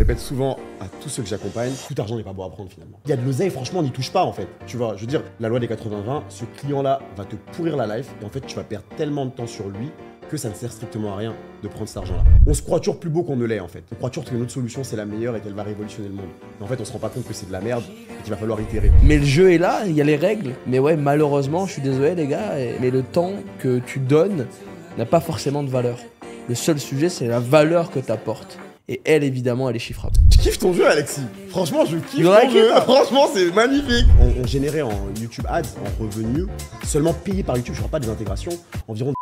répète souvent à tous ceux que j'accompagne, tout argent n'est pas bon à prendre finalement. Il y a de l'oseille, franchement, on n'y touche pas en fait. Tu vois, je veux dire, la loi des 80-20, ce client-là va te pourrir la life et en fait, tu vas perdre tellement de temps sur lui que ça ne sert strictement à rien de prendre cet argent-là. On se croit toujours plus beau qu'on ne l'est en fait. On croit toujours que notre solution c'est la meilleure et qu'elle va révolutionner le monde. Mais en fait, on se rend pas compte que c'est de la merde et qu'il va falloir itérer. Mais le jeu est là, il y a les règles. Mais ouais, malheureusement, je suis désolé les gars, mais le temps que tu donnes n'a pas forcément de valeur. Le seul sujet, c'est la valeur que tu apportes. Et elle, évidemment, elle est chiffrable. Je kiffe ton jeu, Alexis. Franchement, je kiffe ton jeu. Franchement, c'est magnifique. On générait en YouTube Ads, en revenus, seulement payé par YouTube, je ne pas des intégrations, environ.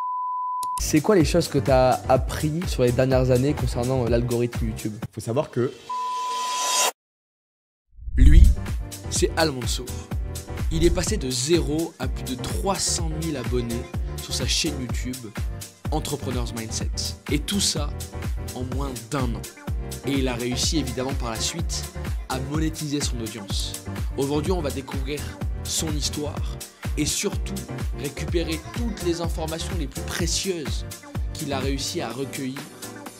C'est quoi les choses que tu as appris sur les dernières années concernant l'algorithme YouTube? Faut savoir que... Lui, c'est Al Mansour. Il est passé de 0 à plus de 300 000 abonnés sur sa chaîne YouTube Entrepreneur's Mindset. Et tout ça en moins d'1 an. Et il a réussi évidemment par la suite à monétiser son audience. Aujourd'hui, on va découvrir son histoire et surtout récupérer toutes les informations les plus précieuses qu'il a réussi à recueillir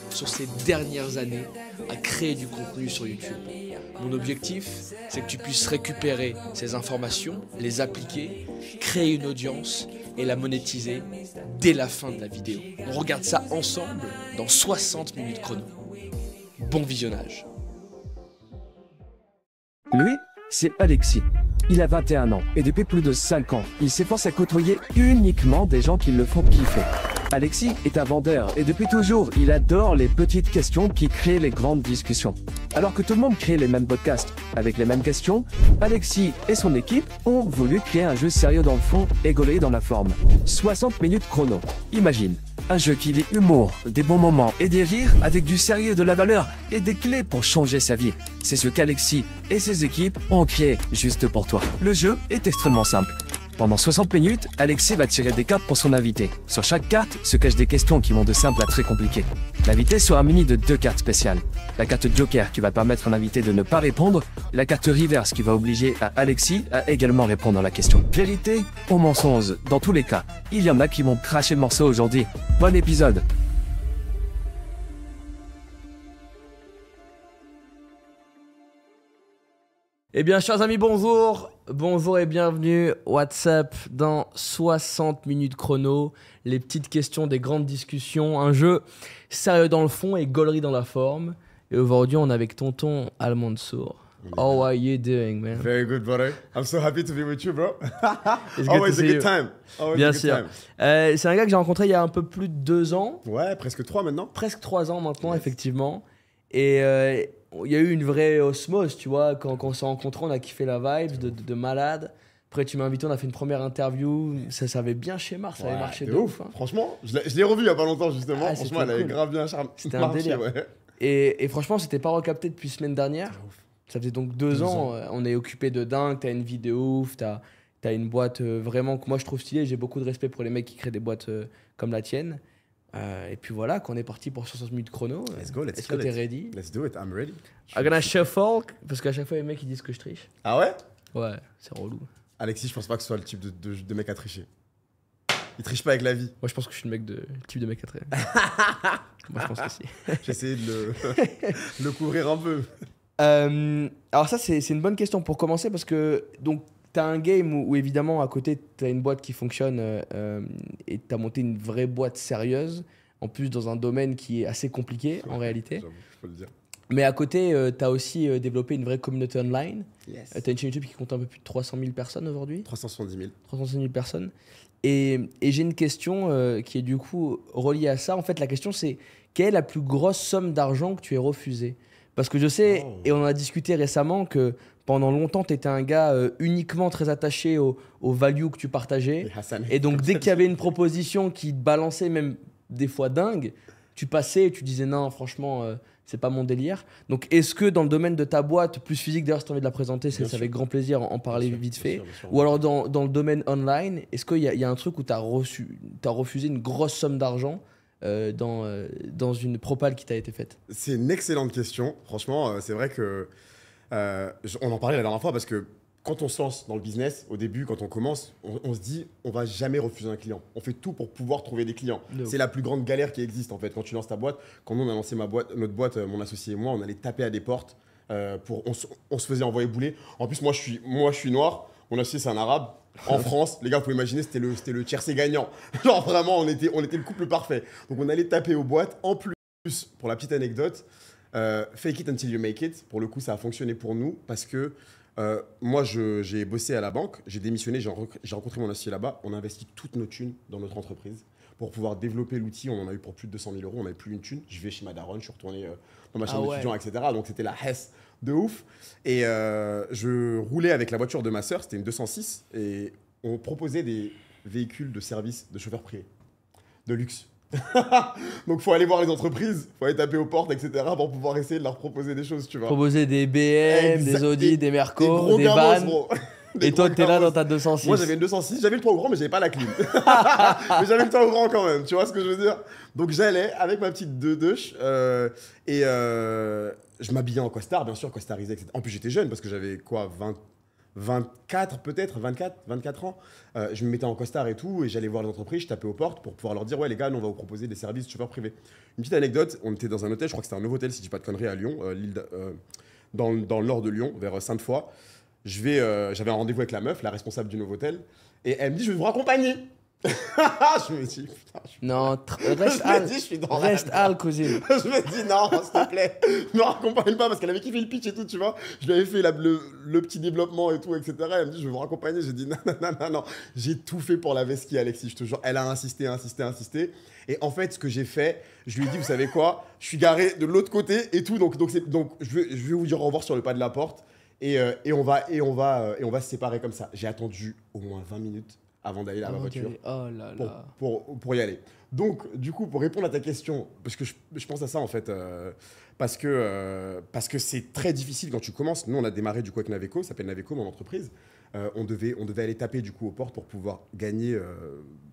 sur ces dernières années à créer du contenu sur YouTube. Mon objectif, c'est que tu puisses récupérer ces informations, les appliquer, créer une audience et la monétiser dès la fin de la vidéo. On regarde ça ensemble dans 60 minutes chrono. Bon visionnage. Lui, c'est Alexis. Il a 21 ans et depuis plus de 5 ans, il s'efforce à côtoyer uniquement des gens qui le font kiffer. Alexis est un vendeur et depuis toujours, il adore les petites questions qui créent les grandes discussions. Alors que tout le monde crée les mêmes podcasts avec les mêmes questions, Alexis et son équipe ont voulu créer un jeu sérieux dans le fond et gaulé dans la forme. 60 minutes chrono. Imagine, un jeu qui lie humour, des bons moments et des rires avec du sérieux, de la valeur et des clés pour changer sa vie. C'est ce qu'Alexis et ses équipes ont créé juste pour toi. Le jeu est extrêmement simple. Pendant 60 minutes, Alexis va tirer des cartes pour son invité. Sur chaque carte se cachent des questions qui vont de simple à très compliquées. L'invité sera muni de 2 cartes spéciales. La carte Joker qui va permettre à l'invité de ne pas répondre, la carte Reverse qui va obliger à Alexis à également répondre à la question. Vérité ou mensonge, dans tous les cas, il y en a qui vont cracher le morceau aujourd'hui. Bon épisode. Eh bien, chers amis, bonjour. Bonjour et bienvenue. WhatsApp dans 60 minutes chrono. Les petites questions, des grandes discussions. Un jeu sérieux dans le fond et gaulerie dans la forme. Et aujourd'hui, on est avec tonton Al Mansour. How are you doing, man? Very good, brother. I'm so happy to be with you, bro. It's good Always to a see good you. time. Always Bien a good sûr. time. C'est un gars que j'ai rencontré il y a un peu plus de 2 ans. Ouais, presque 3 maintenant. Presque 3 ans maintenant, Yes. effectivement. Et il y a eu une vraie osmose, tu vois. Quand on s'est rencontrés, on a kiffé la vibe de malade. Après, tu m'as invité, on a fait une première interview. Ça avait bien chez Mars, ça avait marché de ouf. Hein. Franchement, je l'ai revu il y a pas longtemps, justement. Ah, Franchement, c'était elle avait cool. grave bien C'était un marché, délire. ouais. Et franchement, c'était pas recapté depuis semaine dernière. Ça faisait donc 2 ans. On est occupé de dingue. T'as une vie de ouf. T'as une boîte vraiment que moi je trouve stylée. J'ai beaucoup de respect pour les mecs qui créent des boîtes comme la tienne. Et puis voilà, qu'on est parti pour 60 minutes chrono. Let's go, let's Est-ce que kill t'es it. ready? Let's do it, I'm ready. I'm gonna shuffle. Parce qu'à chaque fois, les mecs ils disent que je triche. Ah ouais? Ouais, c'est relou. Alexis, je pense pas que ce soit le type de mec à tricher. Il triche pas avec la vie. Moi, je pense que je suis le type de mec à traîner. Moi, je pense que si. J'ai essayé de le couvrir un peu. Alors ça, c'est une bonne question pour commencer parce que donc t'as un game où évidemment à côté t'as une boîte qui fonctionne et t'as monté une vraie boîte sérieuse. En plus dans un domaine qui est assez compliqué en réalité. J'avoue, faut le dire. Mais à côté, t'as aussi développé une vraie communauté online. Yes. T'as une chaîne YouTube qui compte un peu plus de 300 000 personnes aujourd'hui. 370 000. 300 000 personnes. Et j'ai une question qui est du coup reliée à ça. En fait, la question c'est quelle est la plus grosse somme d'argent que tu aies refusée? Parce que je sais, et on en a discuté récemment, que pendant longtemps, tu étais un gars uniquement très attaché au value que tu partageais. Et donc, dès qu'il y avait une proposition qui te balançait, même des fois dingue, tu passais et tu disais non, franchement, c'est pas mon délire. Donc, est-ce que dans le domaine de ta boîte, plus physique, d'ailleurs, si tu as envie de la présenter, c'est avec grand plaisir en parler vite fait. Bien sûr. Ou alors dans le domaine online, est-ce qu'il y a un truc où tu as refusé une grosse somme d'argent dans une propale qui t'a été faite? C'est une excellente question. Franchement, c'est vrai que on en parlait la dernière fois parce que quand on se lance dans le business, au début, quand on commence, on se dit, on va jamais refuser un client. On fait tout pour pouvoir trouver des clients. C'est la plus grande galère qui existe en fait. Quand tu lances ta boîte, quand nous on a lancé notre boîte, mon associé et moi, on allait taper à des portes. On se faisait envoyer bouler. En plus, moi je suis noir. Mon associé c'est un arabe. En France, les gars, vous pouvez imaginer, c'était le tiercé gagnant. Genre vraiment, on était le couple parfait. Donc on allait taper aux boîtes. En plus, pour la petite anecdote, fake it until you make it. Pour le coup, ça a fonctionné pour nous parce que moi, j'ai bossé à la banque, j'ai démissionné, j'ai rencontré mon associé là-bas. On a investi toutes nos thunes dans notre entreprise pour pouvoir développer l'outil. On en a eu pour plus de 200 000 euros. On n'avait plus une thune. Je vais chez ma daronne, je suis retourné dans ma chambre d'étudiant, etc. Donc c'était la hesse de ouf. Et je roulais avec la voiture de ma sœur, c'était une 206. Et on proposait des véhicules de service de chauffeurs privés, de luxe. Donc il faut aller voir les entreprises, il faut aller taper aux portes, etc. pour pouvoir essayer de leur proposer des choses, tu vois. Proposer des BM, des Audi, des Merco, des vannes. Et toi, t'es là dans ta 206. Moi, j'avais une 206, j'avais le toit au grand, mais j'avais pas la clim. Mais j'avais le toit au grand quand même, tu vois ce que je veux dire. Donc j'allais avec ma petite 2-2 et je m'habillais en costard, bien sûr, costarisé, etc. En plus, j'étais jeune parce que j'avais quoi, 24 peut-être, 24 ans. Je me mettais en costard et tout, et j'allais voir les entreprises, je tapais aux portes pour pouvoir leur dire, ouais les gars, nous on va vous proposer des services de chauffeurs privés. Une petite anecdote, on était dans un hôtel, je crois que c'était un nouveau hôtel, si je dis pas de conneries, à Lyon, dans le nord de Lyon, vers Sainte-Foy. J'avais un rendez-vous avec la meuf, la responsable du nouveau hôtel, et elle me dit, je vais vous raccompagner. Je me dis, putain. Non, reste Al, cousine. Je me dis, non, s'il te plaît, ne me raccompagne pas parce qu'elle avait kiffé le pitch et tout, tu vois. Je lui avais fait le petit développement et tout, etc. Elle me dit, je vais vous raccompagner. J'ai dit, non. J'ai tout fait pour la Veski, Alexis, je te jure. Elle a insisté. Et en fait, ce que j'ai fait, je lui ai dit, vous savez quoi, je suis garé de l'autre côté et tout. Donc je vais vous dire au revoir sur le pas de la porte et on va se séparer comme ça. J'ai attendu au moins 20 minutes avant d'aller à ma voiture pour y aller. Donc, du coup, pour répondre à ta question, parce que je pense à ça en fait, parce que c'est très difficile quand tu commences. Nous, on a démarré du coup avec Naveco, ça s'appelle Naveco, mon entreprise. On devait aller taper du coup aux portes pour pouvoir gagner,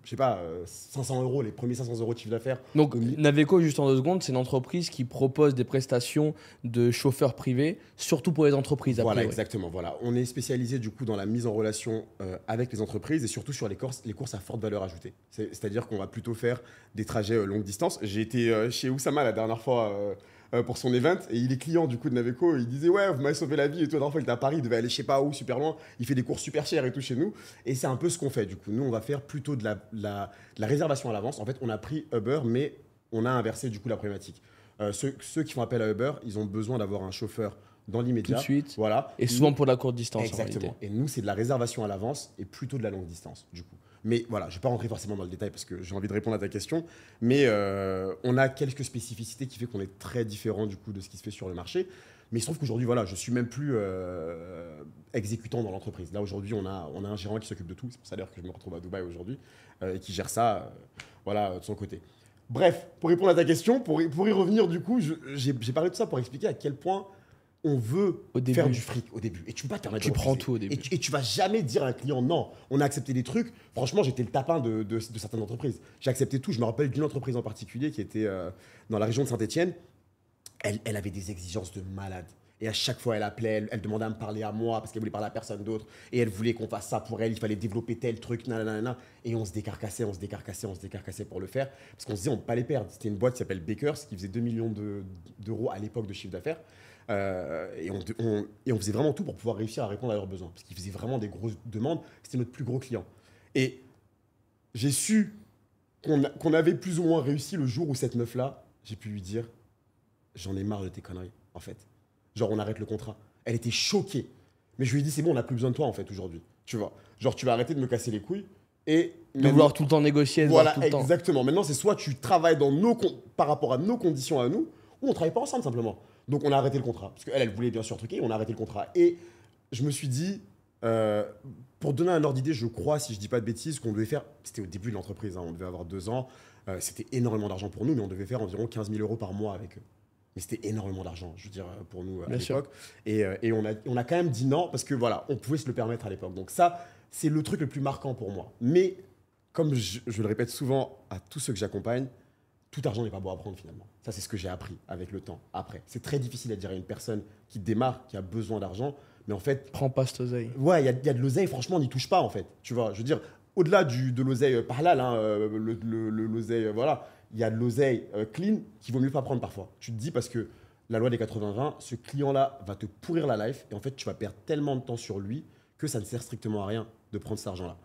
je sais pas, 500 euros, les premiers 500 euros de chiffre d'affaires. Donc, Naveco, juste en 2 secondes, c'est une entreprise qui propose des prestations de chauffeurs privés, surtout pour les entreprises. Voilà, exactement. Voilà. On est spécialisé du coup dans la mise en relation avec les entreprises et surtout sur les courses à forte valeur ajoutée. C'est-à-dire qu'on va plutôt faire des trajets longue distance. J'ai été chez Oussama la dernière fois pour son event et il est client du coup de Naveco. Il disait ouais, vous m'avez sauvé la vie et tout. La dernière fois il était à Paris, il devait aller je sais pas où, super loin. Il fait des courses super chères et tout chez nous. Et c'est un peu ce qu'on fait du coup. Nous on va faire plutôt de la réservation à l'avance. En fait on a pris Uber mais on a inversé du coup la problématique. Ceux qui font appel à Uber, ils ont besoin d'avoir un chauffeur dans l'immédiat. Tout de suite. Voilà. Et souvent pour la courte distance. Exactement. Et nous c'est de la réservation à l'avance et plutôt de la longue distance du coup. Mais voilà, je ne vais pas rentrer forcément dans le détail parce que j'ai envie de répondre à ta question. Mais on a quelques spécificités qui fait qu'on est très différent du coup de ce qui se fait sur le marché. Mais il se trouve qu'aujourd'hui, voilà, je ne suis même plus exécutant dans l'entreprise. Là, aujourd'hui, on a un gérant qui s'occupe de tout. C'est pour ça d'ailleurs que je me retrouve à Dubaï aujourd'hui et qui gère ça voilà, de son côté. Bref, pour répondre à ta question, pour y revenir du coup, j'ai parlé de ça pour expliquer à quel point on veut faire du fric au début. Et tu peux pas te permettre de prends tout au début. Et tu vas jamais dire à un client non. On a accepté des trucs. Franchement, j'étais le tapin de certaines entreprises. J'ai accepté tout. Je me rappelle d'une entreprise en particulier qui était dans la région de Saint-Etienne. Elle avait des exigences de malade. Et à chaque fois, elle appelait, elle demandait à me parler à moi parce qu'elle voulait parler à personne d'autre. Et elle voulait qu'on fasse ça pour elle. Il fallait développer tel truc, nanana. Et on se décarcassait pour le faire. Parce qu'on se disait, on ne peut pas les perdre. C'était une boîte qui s'appelle Bakers qui faisait 2 millions d'euros à l'époque de chiffre d'affaires. Et on faisait vraiment tout pour pouvoir réussir à répondre à leurs besoins. Parce qu'ils faisaient vraiment des grosses demandes. C'était notre plus gros client. Et j'ai su qu'on avait plus ou moins réussi le jour où cette meuf-là, j'ai pu lui dire, j'en ai marre de tes conneries, en fait. Genre, on arrête le contrat. Elle était choquée. Mais je lui ai dit, c'est bon, on n'a plus besoin de toi, en fait, aujourd'hui. Tu vois. Genre, tu vas arrêter de me casser les couilles. Et de vouloir tout le temps négocier. Voilà, tout le temps. Exactement. Maintenant, c'est soit tu travailles par rapport à nos conditions à nous, ou on ne travaille pas ensemble, simplement. Donc, on a arrêté le contrat. Parce qu'elle, elle voulait bien sûr truquer, on a arrêté le contrat. Et je me suis dit, pour donner un ordre d'idée, je crois, si je ne dis pas de bêtises, qu'on devait faire, c'était au début de l'entreprise, hein, on devait avoir 2 ans, c'était énormément d'argent pour nous, mais on devait faire environ 15 000 euros par mois avec eux. Mais c'était énormément d'argent, je veux dire, pour nous à l'époque. Et on a quand même dit non, parce que voilà, on pouvait se le permettre à l'époque. Donc ça, c'est le truc le plus marquant pour moi. Mais, comme je le répète souvent à tous ceux que j'accompagne, tout argent n'est pas bon à prendre finalement. Ça, c'est ce que j'ai appris avec le temps, après. C'est très difficile à dire à une personne qui démarre, qui a besoin d'argent, Mais en fait, Prends pas cette oseille. ouais, il y a de l'oseille, franchement, on n'y touche pas en fait. Tu vois, je veux dire, au-delà de l'oseille par halal, hein, l'oseille, voilà, il y a de l'oseille clean qu'il vaut mieux pas prendre parfois. Tu te dis parce que la loi des 80-20, ce client-là va te pourrir la life et en fait, tu vas perdre tellement de temps sur lui que ça ne sert strictement à rien de prendre cet argent-là.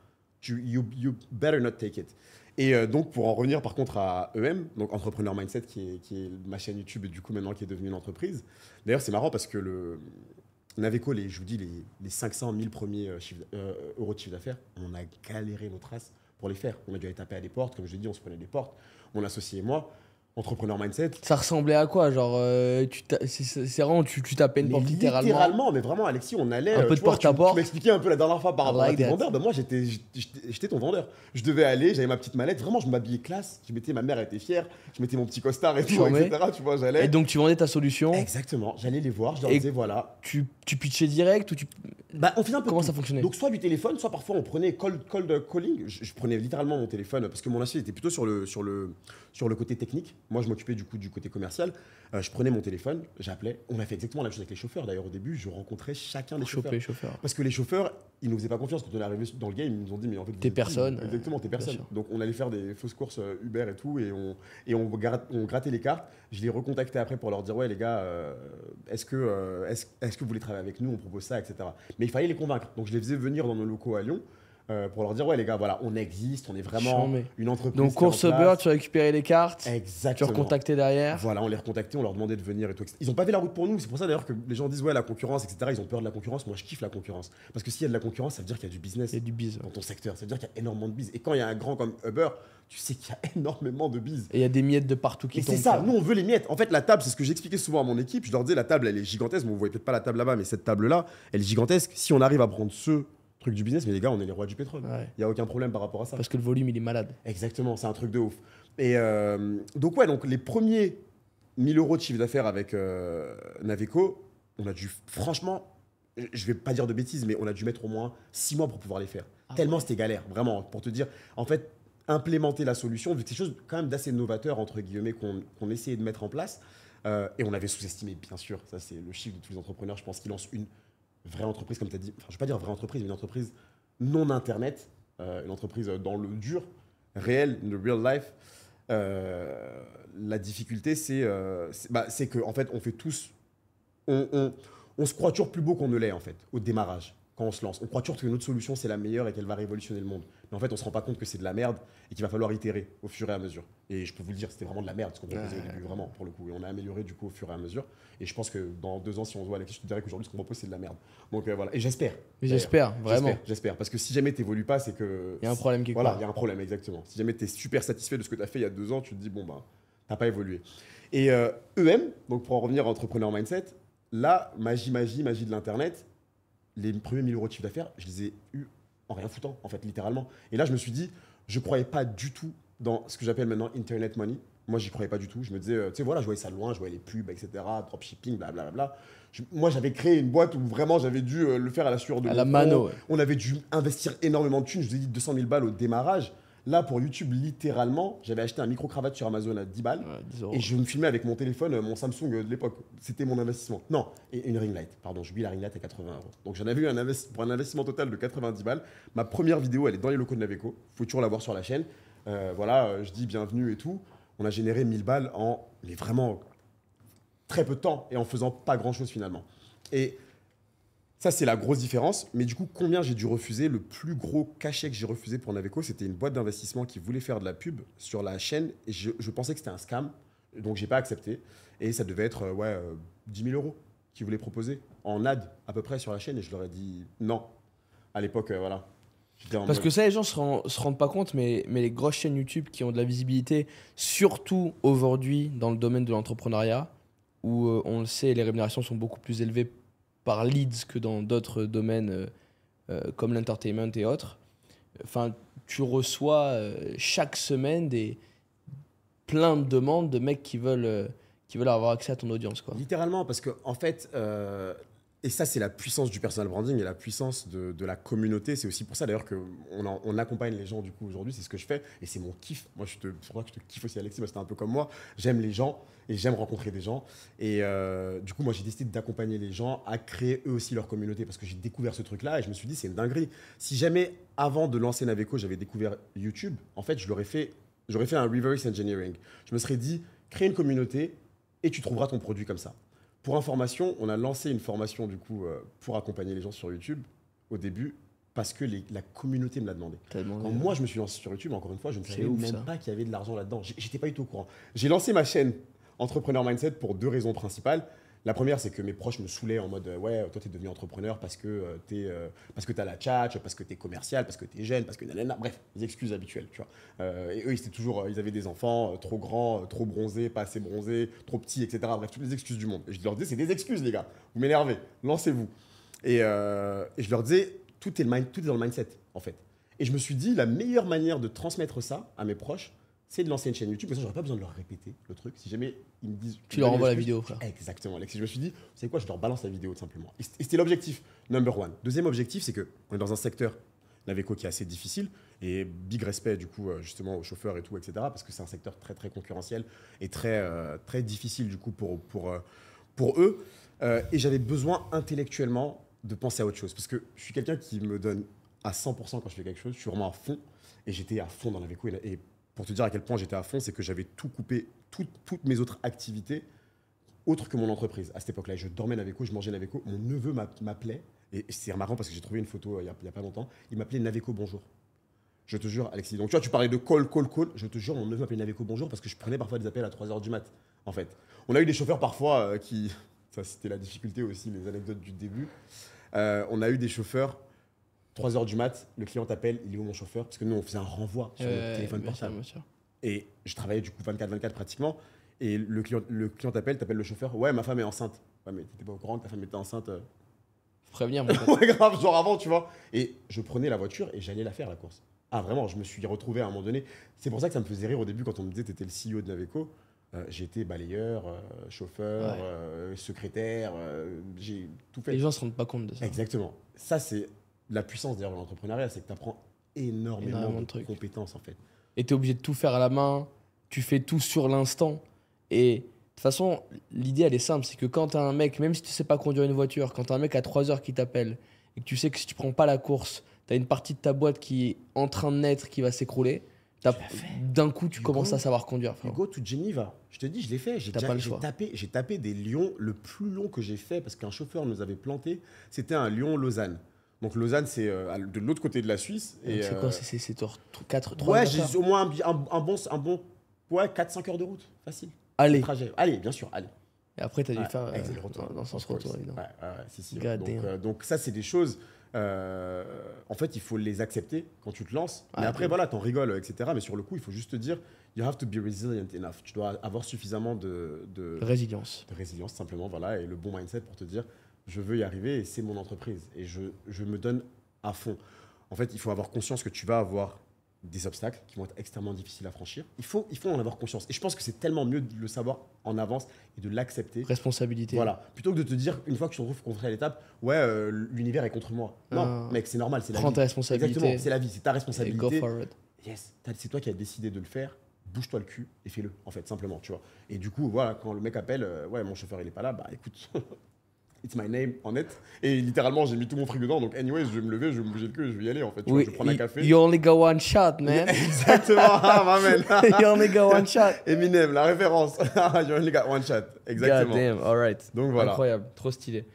You better not take it. Et donc, pour en revenir par contre à EM, donc Entrepreneur Mindset, qui est ma chaîne YouTube et du coup maintenant qui est devenue une entreprise. D'ailleurs, c'est marrant parce que Naveco, je vous dis, les 500 000 premiers euros de chiffre d'affaires, on a galéré notre race pour les faire. On a dû aller taper à des portes, comme je l'ai dit, on se prenait des portes. Mon associé et moi, Entrepreneur Mindset. Ça ressemblait à quoi? Genre, c'est vraiment, tu tapais une porte littéralement. Littéralement, mais vraiment, Alexis, on allait. Un peu de porte à porte. Tu m'expliquais un peu la dernière fois par rapport à like tes that. vendeurs. Ben moi, j'étais ton vendeur. Je devais aller, j'avais ma petite mallette. Vraiment, je m'habillais classe. Ma mère était fière. Je mettais mon petit costard et tout, Charmé. etc. Tu vois, j'allais. Et donc, tu vendais ta solution. Exactement. J'allais les voir. Je leur Et disais, voilà. Tu pitchais direct ou tu... Bah, on faisait un peu Comment tout. ça fonctionnait? Donc, soit du téléphone, soit parfois on prenait cold calling. Je prenais littéralement mon téléphone parce que mon associé était plutôt sur le côté technique. Moi, je m'occupais du coup du côté commercial. Je prenais mon téléphone, j'appelais. On a fait exactement la même chose avec les chauffeurs. D'ailleurs, au début, je rencontrais chacun des chauffeurs. Choper les chauffeurs. Parce que les chauffeurs, ils nous faisaient pas confiance quand on est arrivé dans le game. Ils nous ont dit, mais en fait, vous T'es êtes qui personne. Exactement, t'es Bien personne. sûr. Donc, on allait faire des fausses courses Uber et tout. On grattait les cartes. Je les recontactais après pour leur dire, ouais, les gars, est-ce que vous voulez travailler avec nous? On propose ça, etc. Mais il fallait les convaincre. Donc, je les faisais venir dans nos locaux à Lyon. Pour leur dire, ouais les gars, voilà, on existe, on est vraiment Charmé. une entreprise. Donc, course Uber, tu récupérais les cartes. Tu Exactement. recontactais derrière. Voilà, on les recontactait, on leur demandait de venir et tout. Ils n'ont pas fait la route pour nous. C'est pour ça d'ailleurs que les gens disent, ouais, la concurrence, etc. Ils ont peur de la concurrence. Moi, je kiffe la concurrence. Parce que s'il y a de la concurrence, ça veut dire qu'il y a du business Il y a du bise. dans ton secteur. Ça veut dire qu'il y a énormément de bise. Et quand il y a un grand comme Uber, tu sais qu'il y a énormément de bise. Et il y a des miettes de partout qui Et tombent. c'est ça, quoi. nous on veut les miettes. En fait, la table, c'est ce que j'expliquais souvent à mon équipe. Je leur disais, la table, elle est gigantesque. Bon, vous voyez peut-être pas la table là-bas, mais cette table-là, elle est gigantesque. Si on arrive à prendre ce truc du business, mais les gars, on est les rois du pétrole. Ouais. Il n'y a aucun problème par rapport à ça. Parce que le volume, il est malade. Exactement, c'est un truc de ouf. Et donc, ouais, donc les premiers 1000 euros de chiffre d'affaires avec Naveco, on a dû, franchement, je vais pas dire de bêtises, mais on a dû mettre au moins 6 mois pour pouvoir les faire. Tellement c'était galère, vraiment, pour te dire. En fait, implémenter la solution, vu que c'est quelque chose quand même d'assez novateur, entre guillemets, qu'on essayait de mettre en place. Et on avait sous-estimé, bien sûr, ça c'est le chiffre de tous les entrepreneurs, je pense qu'ils lancent une vraie entreprise, comme tu as dit, enfin je ne vais pas dire vraie entreprise, mais une entreprise non Internet, une entreprise dans le dur, réel, in the real life. La difficulté, c'est qu'en fait, on fait tous, on se croit toujours plus beau qu'on ne l'est, en fait, au démarrage, quand on se lance. On croit toujours que notre solution, c'est la meilleure et qu'elle va révolutionner le monde. Mais en fait, on ne se rend pas compte que c'est de la merde et qu'il va falloir itérer au fur et à mesure. Et je peux vous le dire, c'était vraiment de la merde ce qu'on proposait au début, vraiment, pour le coup. Et on a amélioré du coup au fur et à mesure. Et je pense que dans 2 ans, si on se voit avec, je te dirais qu'aujourd'hui, ce qu'on propose, c'est de la merde. Donc voilà. Et j'espère. Mais j'espère, vraiment. J'espère. Parce que si jamais tu n'évolues pas, c'est que. Il y a un problème quelque Voilà, part. il y a un problème, exactement. Si jamais tu es super satisfait de ce que tu as fait il y a 2 ans, tu te dis, bon, bah, tu n'as pas évolué. Et EM, donc pour en revenir à Entrepreneur Mindset, là, magie de l'Internet, les premiers 1000 euros de chiffre d'affaires, je les ai eus en rien foutant, en fait, littéralement. Et là, je me suis dit, je ne croyais pas du tout dans ce que j'appelle maintenant Internet Money. Moi, j'y croyais pas du tout. Je me disais, tu sais, voilà, je voyais ça loin, je voyais les pubs, etc., dropshipping, blablabla. Moi, j'avais créé une boîte où vraiment j'avais dû le faire à la sueur de À la mon mano, front. ouais. On avait dû investir énormément de thunes. Je vous ai dit 200 000 balles au démarrage. Là, pour YouTube, littéralement, j'avais acheté un micro-cravate sur Amazon à 10 balles. Ouais, 10 euros. Et je me filmais avec mon téléphone, mon Samsung de l'époque. C'était mon investissement. Non, et une ring light. Pardon, je vis la ring light à 80 euros. Donc j'en avais eu pour un investissement total de 90 balles. Ma première vidéo, elle est dans les locaux de Naveco. Vous pouvez toujours la voir sur la chaîne. Voilà, je dis bienvenue et tout. On a généré 1000 balles en mais vraiment très peu de temps et en faisant pas grand-chose finalement. Et ça, c'est la grosse différence. Mais du coup, combien j'ai dû refuser? Le plus gros cachet que j'ai refusé pour Naveco, c'était une boîte d'investissement qui voulait faire de la pub sur la chaîne. Et je pensais que c'était un scam. Donc, j'ai pas accepté. Et ça devait être 10 000 euros qu'ils voulaient proposer en ad à peu près sur la chaîne. Et je leur ai dit non. À l'époque, voilà. Parce que ça, les gens se rendent pas compte, mais les grosses chaînes YouTube qui ont de la visibilité, surtout aujourd'hui dans le domaine de l'entrepreneuriat, où on le sait, les rémunérations sont beaucoup plus élevées par leads que dans d'autres domaines comme l'entertainment et autres. Enfin, tu reçois chaque semaine plein de demandes de mecs qui veulent avoir accès à ton audience, quoi. Littéralement, parce que en fait, Et ça, c'est la puissance du personal branding et la puissance de la communauté. C'est aussi pour ça, d'ailleurs, qu'on accompagne les gens, du coup, aujourd'hui. C'est ce que je fais. Et c'est mon kiff. Moi, c'est pour ça que je te kiffe aussi, Alexis, parce que t'es un peu comme moi. J'aime les gens et j'aime rencontrer des gens. Et du coup, moi, j'ai décidé d'accompagner les gens à créer eux aussi leur communauté parce que j'ai découvert ce truc-là et je me suis dit, c'est une dinguerie. Si jamais, avant de lancer Naveco, j'avais découvert YouTube, en fait, j'aurais fait un reverse engineering. Je me serais dit, crée une communauté et tu trouveras ton produit comme ça. Pour information, on a lancé une formation du coup pour accompagner les gens sur YouTube au début parce que la communauté me l'a demandé. Quand moi je me suis lancé sur YouTube, encore une fois, je ne savais même pas qu'il y avait de l'argent là-dedans. J'étais pas du tout au courant. J'ai lancé ma chaîne Entrepreneur Mindset pour 2 raisons principales. La première, c'est que mes proches me saoulaient en mode ouais, toi, tu es devenu entrepreneur parce que tu as la tchatch, parce que tu es commercial, parce que tu es jeune, parce que nanana. Bref, les excuses habituelles. Tu vois. Et eux, ils avaient des enfants trop grands, trop bronzés, pas assez bronzés, trop petits, etc. Bref, toutes les excuses du monde. Et je leur disais, c'est des excuses, les gars. Vous m'énervez, lancez-vous. Et je leur disais, tout est dans le mindset, en fait. Et je me suis dit, la meilleure manière de transmettre ça à mes proches, c'est de lancer une chaîne YouTube. Parce que j'aurais pas besoin de leur répéter le truc. Si jamais ils me disent. Tu leur envoies la vidéo, frère. Exactement, Alexis. Je me suis dit, vous savez quoi, je leur balance la vidéo tout simplement. Et c'était l'objectif, number one. Deuxième objectif, c'est qu'on est dans un secteur, Naveco, qui est assez difficile. Et big respect, du coup, justement, aux chauffeurs et tout, etc. Parce que c'est un secteur très, très concurrentiel et très, très difficile, du coup, pour eux. Et j'avais besoin intellectuellement de penser à autre chose. Parce que je suis quelqu'un qui me donne à 100% quand je fais quelque chose. Je suis vraiment à fond. Et j'étais à fond dans Naveco. Et pour te dire à quel point j'étais à fond, c'est que j'avais tout coupé, toutes mes autres activités, autres que mon entreprise. À cette époque-là, je dormais Naveco, je mangeais Naveco. Mon neveu m'appelait, et c'est marrant parce que j'ai trouvé une photo il y a pas longtemps, il m'appelait Naveco Bonjour. Je te jure, Alexis. Donc tu vois, tu parlais de call. Je te jure, mon neveu m'appelait Naveco Bonjour parce que je prenais parfois des appels à 3h du mat, en fait. On a eu des chauffeurs parfois qui... Ça, c'était la difficulté aussi, les anecdotes du début. On a eu des chauffeurs... 3h du mat, le client t'appelle, il est où mon chauffeur? Parce que nous, on faisait un renvoi sur notre téléphone portable. Et je travaillais du coup 24/24 pratiquement. Et le client t'appelle le chauffeur. Ouais, ma femme est enceinte. Ouais, mais t'étais pas au courant que ta femme était enceinte. Faut prévenir, mon pote. Ouais, grave, genre avant, tu vois. Et je prenais la voiture et j'allais la faire, la course. Ah, vraiment, je me suis retrouvé à un moment donné. C'est pour ça que ça me faisait rire au début quand on me disait t'étais le CEO de Naveco. J'étais balayeur, chauffeur, secrétaire. J'ai tout fait. Les gens se rendent pas compte de ça. Exactement. Ça, c'est la puissance d'ailleurs de l'entrepreneuriat, c'est que tu apprends énormément de compétences en fait. Et tu es obligé de tout faire à la main, tu fais tout sur l'instant. Et de toute façon, l'idée elle est simple, c'est que quand tu as un mec, même si tu sais pas conduire une voiture, quand tu as un mec à 3h qui t'appelle et que tu sais que si tu prends pas la course, tu as une partie de ta boîte qui est en train de naître, qui va s'écrouler, d'un coup tu commences à savoir conduire. Go to Geneva, je te dis, je l'ai fait. J'ai tapé des lions. Le plus long que j'ai fait, parce qu'un chauffeur nous avait planté, c'était un Lyon-Lausanne. Donc Lausanne, c'est de l'autre côté de la Suisse. C'est quoi? C'est 3 ouais, j'ai au moins un bon 4-5 heures de route, facile. Allez. Trajet. Allez, bien sûr, allez. Et après, tu as dû faire dans le sens retour. Si. Donc ça, c'est des choses, en fait, il faut les accepter quand tu te lances. Mais après, voilà, t'en rigoles, etc. Mais sur le coup, il faut juste te dire, you have to be resilient enough. Tu dois avoir suffisamment de résilience. De résilience, simplement, voilà, et le bon mindset pour te dire, je veux y arriver et c'est mon entreprise. Et je me donne à fond. En fait, il faut avoir conscience que tu vas avoir des obstacles qui vont être extrêmement difficiles à franchir. Il faut en avoir conscience. Et je pense que c'est tellement mieux de le savoir en avance et de l'accepter. Responsabilité. Voilà. Plutôt que de te dire, une fois que tu te retrouves confronté à l'étape, ouais, l'univers est contre moi. Non, mec, c'est normal, c'est la vie. Prends ta responsabilité. Exactement, c'est la vie, c'est ta responsabilité. Et go for it. Yes, c'est toi qui as décidé de le faire. Bouge-toi le cul et fais-le, en fait, simplement, tu vois. Et du coup, voilà, quand le mec appelle, ouais, mon chauffeur, il est pas là, bah écoute... It's my name, en net. Et littéralement, j'ai mis tout mon frigo dedans. Donc, anyways, je vais me lever, je vais me bouger le cul, je vais y aller, en fait. Je vais prendre un café. You only go one shot, man. Exactement, ma man. You only go one shot. Eminem, la référence. You only got one shot. Exactement. God damn, all right. Donc, voilà. Incroyable, trop stylé.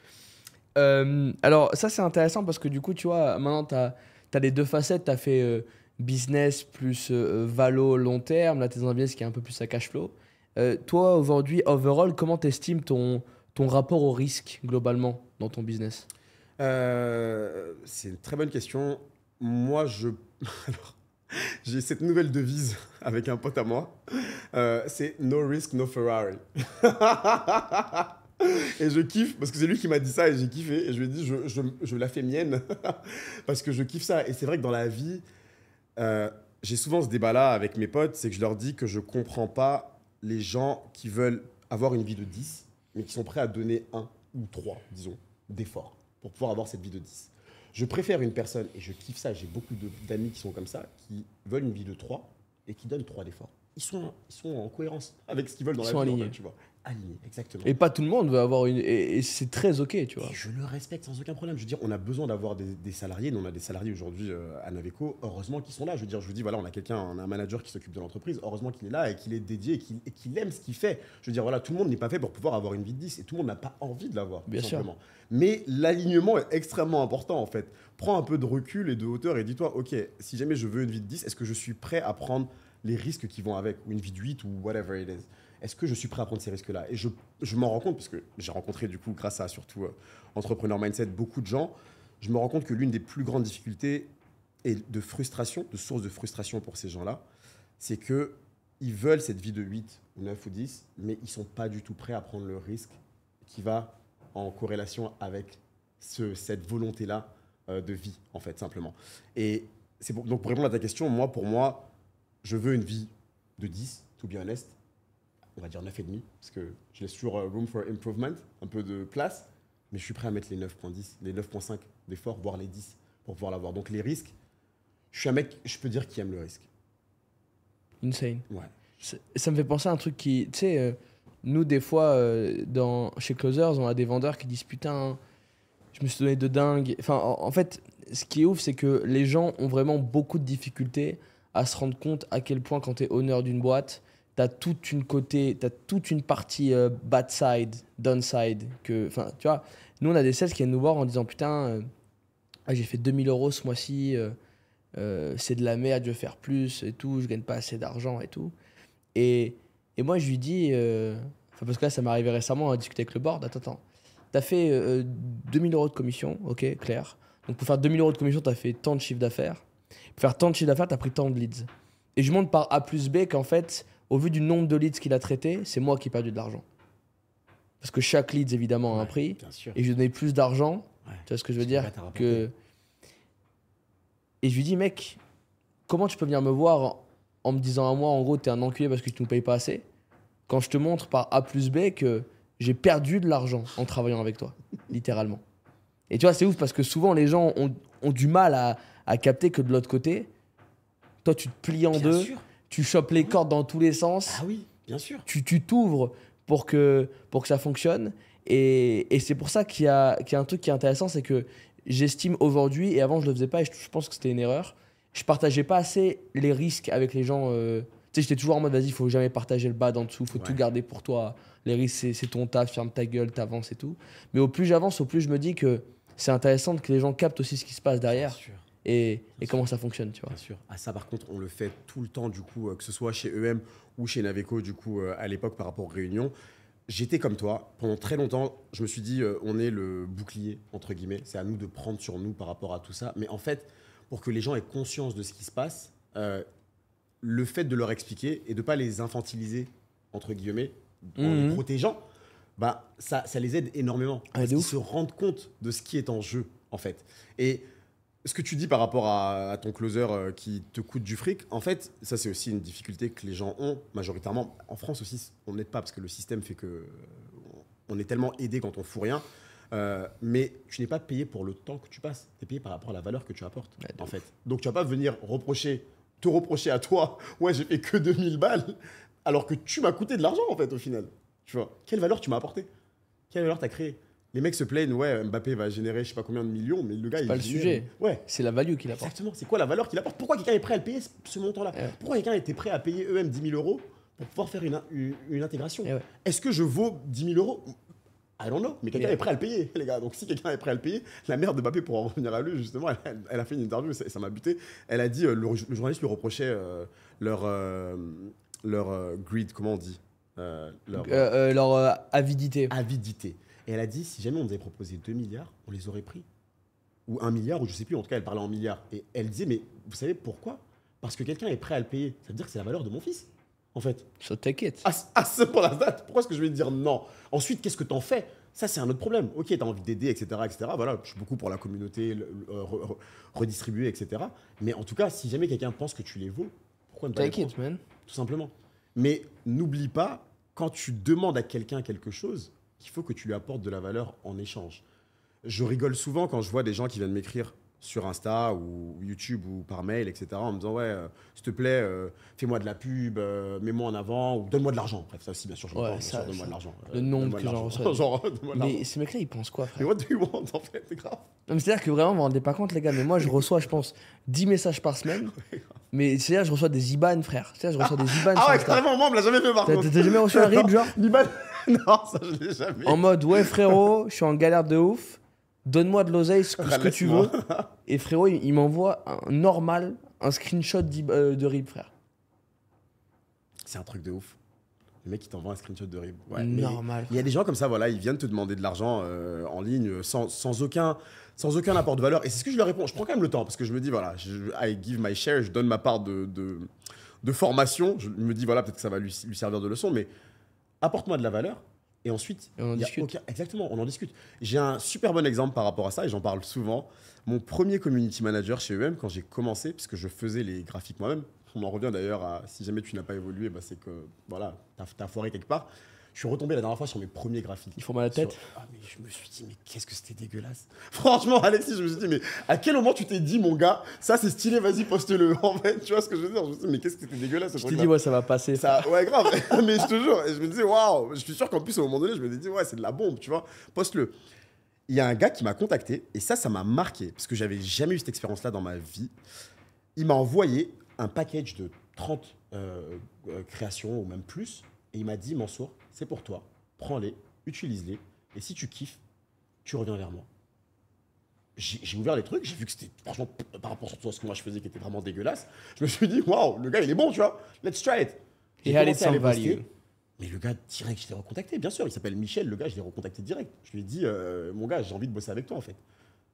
Alors, ça, c'est intéressant parce que du coup, tu vois, maintenant, tu as les deux facettes. Tu as fait business plus valo long terme. Là, tu es dans un business qui est un peu plus à cash flow. Toi, aujourd'hui, overall, comment tu estimes ton rapport au risque globalement dans ton business? C'est une très bonne question. Moi, alors, j'ai cette nouvelle devise avec un pote à moi. C'est no risk, no Ferrari. Et je kiffe parce que c'est lui qui m'a dit ça et j'ai kiffé. Et je lui ai dit, je la fais mienne parce que je kiffe ça. Et c'est vrai que dans la vie, j'ai souvent ce débat-là avec mes potes, c'est que je leur dis que je comprends pas les gens qui veulent avoir une vie de 10 mais qui sont prêts à donner 1 ou 3, disons. d'efforts pour pouvoir avoir cette vie de 10. Je préfère une personne, et je kiffe ça, j'ai beaucoup d'amis qui sont comme ça, qui veulent une vie de 3 et qui donnent 3 d'efforts. Ils sont en cohérence avec ce qu'ils veulent dans la vie. Alignés. En fait, tu vois. Alignés, exactement. Et pas tout le monde veut avoir une. Et c'est très ok, tu vois. Et je le respecte sans aucun problème. Je veux dire, on a besoin d'avoir des salariés. Nous, on a des salariés aujourd'hui à Naveco. Heureusement qu'ils sont là. Je veux dire, je vous dis, voilà, on a un manager qui s'occupe de l'entreprise. Heureusement qu'il est là et qu'il est dédié et qu'il aime ce qu'il fait. Je veux dire, voilà, tout le monde n'est pas fait pour pouvoir avoir une vie de 10 et tout le monde n'a pas envie de l'avoir. Bien sûr. Simplement. Mais l'alignement est extrêmement important en fait. Prends un peu de recul et de hauteur et dis-toi, ok, si jamais je veux une vie de 10, est-ce que je suis prêt à prendre les risques qui vont avec, ou une vie de 8 ou whatever it is. Est-ce que je suis prêt à prendre ces risques-là? Et je m'en rends compte, parce que j'ai rencontré du coup, grâce à surtout Entrepreneur Mindset, beaucoup de gens, je me rends compte que l'une des plus grandes difficultés et de frustration, de source de frustration pour ces gens-là, c'est qu'ils veulent cette vie de 8 ou 9 ou 10, mais ils ne sont pas du tout prêts à prendre le risque qui va en corrélation avec cette volonté-là de vie, en fait, simplement. Et donc pour répondre à ta question, pour moi, je veux une vie de 10, to be honest, on va dire 9,5, parce que je laisse toujours room for improvement, un peu de place, mais je suis prêt à mettre les 9,10, les 9,5 d'effort, voire les 10, pour pouvoir l'avoir. Donc les risques, je suis un mec, je peux dire, qui aime le risque. Insane. Ouais. Ça me fait penser à un truc qui, tu sais, nous des fois, chez Closers, on a des vendeurs qui disent putain, je me suis donné de dingue. Enfin, en fait, ce qui est ouf, c'est que les gens ont vraiment beaucoup de difficultés à se rendre compte à quel point quand tu es owner d'une boîte, tu as toute une partie bad side, downside. Enfin, tu vois, nous on a des sales qui viennent nous voir en disant putain, j'ai fait 2000 € ce mois-ci, c'est de la merde, je veux faire plus et tout, je gagne pas assez d'argent et tout. Et moi je lui dis, parce que là ça m'est arrivé récemment à discuter avec le board, attends, t'as fait 2000 € de commission, ok, clair. Donc pour faire 2000 € de commission, t'as fait tant de chiffre d'affaires. Pour faire tant de chiffre d'affaires, t'as pris tant de leads. Et je montre par A plus B qu'en fait, au vu du nombre de leads qu'il a traités, c'est moi qui ai perdu de l'argent. Parce que chaque lead, évidemment, a un prix. Bien sûr. Et je lui donnais plus d'argent. Ouais. Tu vois ce que je veux dire que... Et je lui dis, mec, comment tu peux venir me voir en me disant à moi, en gros, t'es un enculé parce que tu ne nous payes pas assez, quand je te montre par A plus B que j'ai perdu de l'argent en travaillant avec toi, littéralement. Et tu vois, c'est ouf parce que souvent, les gens ont du mal à capter que de l'autre côté, toi, tu te plies en deux, tu chopes les cordes dans tous les sens. Ah oui, bien sûr. Tu t'ouvres pour que ça fonctionne. Et c'est pour ça qu'il y a un truc qui est intéressant, c'est que j'estime aujourd'hui, et avant je le faisais pas, et je pense que c'était une erreur, je partageais pas assez les risques avec les gens. Tu sais, j'étais toujours en mode, vas-y, il faut jamais partager le bas d'en dessous, faut tout garder pour toi. Les risques, c'est ton taf, ferme ta gueule, t'avances et tout. Mais au plus j'avance, au plus je me dis que c'est intéressant que les gens captent aussi ce qui se passe derrière. Bien sûr. Et comment ça fonctionne, tu vois. Bien sûr. Ah, ça, par contre, on le fait tout le temps, du coup, que ce soit chez EM ou chez Naveco, du coup, à l'époque, par rapport aux réunions. J'étais comme toi. Pendant très longtemps, je me suis dit, on est le bouclier, entre guillemets. C'est à nous de prendre sur nous par rapport à tout ça. Mais en fait, pour que les gens aient conscience de ce qui se passe, le fait de leur expliquer et de ne pas les infantiliser, entre guillemets, en les protégeant, bah, ça les aide énormément. Parce qu'ils se rendent compte de ce qui est en jeu, en fait. Et ce que tu dis par rapport à ton closer qui te coûte du fric, en fait, ça c'est aussi une difficulté que les gens ont majoritairement. En France aussi, on n'aide pas parce que le système fait que on est tellement aidé quand on fout rien. Mais tu n'es pas payé pour le temps que tu passes. Tu es payé par rapport à la valeur que tu apportes, en fait. Donc tu vas pas venir te reprocher à toi, ouais, j'ai fait que 2000 balles, alors que tu m'as coûté de l'argent, en fait, au final. Tu vois, quelle valeur tu m'as apporté? Quelle valeur tu as créée? Les mecs se plaignent, ouais, Mbappé va générer je sais pas combien de millions, mais le gars, c'est pas le sujet. Ouais. C'est la value qu'il apporte. Exactement. C'est quoi la valeur qu'il apporte? Pourquoi quelqu'un est prêt à le payer ce montant-là? Pourquoi quelqu'un était prêt à payer EM 10 000 € pour pouvoir faire une intégration? Est-ce que je vaux 10 000 €? I don't know. Mais quelqu'un est prêt à le payer, les gars. Donc si quelqu'un est prêt à le payer, la mère de Mbappé, pour en revenir à lui, justement, elle a fait une interview, ça m'a buté. Elle a dit, le journaliste lui reprochait leur greed, comment on dit? Leur avidité. Avidité. Et elle a dit, si jamais on nous avait proposé 2 milliards, on les aurait pris. Ou 1 milliard, ou je sais plus, en tout cas, elle parlait en milliards. Et elle disait, mais vous savez pourquoi? Parce que quelqu'un est prêt à le payer. Ça veut dire que c'est la valeur de mon fils, en fait. So take it. Pour la date, pourquoi est-ce que je vais te dire non? Ensuite, qu'est-ce que t'en fais? Ça, c'est un autre problème. Ok, t'as envie d'aider, etc., etc. Voilà, je suis beaucoup pour la communauté, redistribuer, etc. Mais en tout cas, si jamais quelqu'un pense que tu les vaux, pourquoi ne pas les prendre? Take it, man. Tout simplement. Mais n'oublie pas, quand tu demandes à quelqu'un quelque chose, qu'il faut que tu lui apportes de la valeur en échange. Je rigole souvent quand je vois des gens qui viennent m'écrire sur Insta ou YouTube ou par mail, etc. en me disant ouais, s'il te plaît, fais-moi de la pub, mets-moi en avant ou donne-moi de l'argent. Bref, ça aussi, bien sûr, je Ouais, bien ça, sûr, donne-moi de l'argent. le nombre Donne-moi que de j'en l'argent. reçois. Genre, donne-moi de l'argent. Mais ces mecs-là, ils pensent quoi, Mais frère? what do you want, en fait, c'est grave. Non, mais c'est-à-dire que vraiment, vous vous rendez pas compte, les gars, mais moi, je reçois, je pense, 10 messages par semaine. Mais c'est-à-dire, je reçois des IBAN, frère. C'est-à-dire, je reçois des IBAN. Ah sur ouais, Insta. carrément, moi, on me l'a jamais fait par contre. T'as jamais reçu un RIB, genre? Liban Non, ça, je l'ai jamais. En mode, ouais, frérot, je suis en galère de ouf. Donne-moi de l'oseille, ce que tu veux. Laisse-moi. Et frérot, il m'envoie un screenshot de RIB, frère. C'est un truc de ouf. Le mec, il t'envoie un screenshot de RIB. Ouais, mais Normal. il y a des gens comme ça, voilà, ils viennent te demander de l'argent en ligne sans aucun apport de valeur. Et c'est ce que je leur réponds. Je prends quand même le temps parce que je me dis, voilà, I give my share, je donne ma part de formation. Je me dis, voilà, peut-être que ça va lui servir de leçon, mais apporte-moi de la valeur. Et ensuite, Et on en il y a discute. exactement, on en discute. J'ai un super bon exemple par rapport à ça et j'en parle souvent. Mon premier community manager chez EM, quand j'ai commencé, puisque je faisais les graphiques moi-même, on en revient d'ailleurs à si jamais tu n'as pas évolué, bah c'est que voilà, t'as foiré quelque part. Je suis retombé la dernière fois sur mes premiers graphiques. Ils font mal à la tête. Ah, mais je me suis dit, mais qu'est-ce que c'était dégueulasse. Franchement, Alexis, je me suis dit, mais à quel moment tu t'es dit, mon gars, ça c'est stylé, vas-y, poste-le. En fait, tu vois ce que je veux dire. Je me suis dit, mais qu'est-ce que c'était dégueulasse. Je t'ai dit, ouais, ça va passer. Ça, ouais, grave. Mais je te jure, et je me disais, waouh, je suis sûr qu'en plus, à un moment donné, je me disais, ouais, c'est de la bombe, tu vois, poste-le. Il y a un gars qui m'a contacté, et ça m'a marqué, parce que j'avais jamais eu cette expérience-là dans ma vie. Il m'a envoyé un package de 30 créations, ou même plus, et il m'a dit, Mansour, c'est pour toi, prends-les, utilise-les, et si tu kiffes, tu reviens vers moi. J'ai ouvert les trucs, j'ai vu que c'était, franchement, par rapport à ce que moi je faisais, qui était vraiment dégueulasse, je me suis dit, waouh, le gars, il est bon, tu vois, let's try it. J'ai He had commencé it à les some poster. value. Mais le gars, direct, je l'ai recontacté, bien sûr. Il s'appelle Michel, le gars, je l'ai recontacté direct. Je lui ai dit, mon gars, j'ai envie de bosser avec toi, en fait.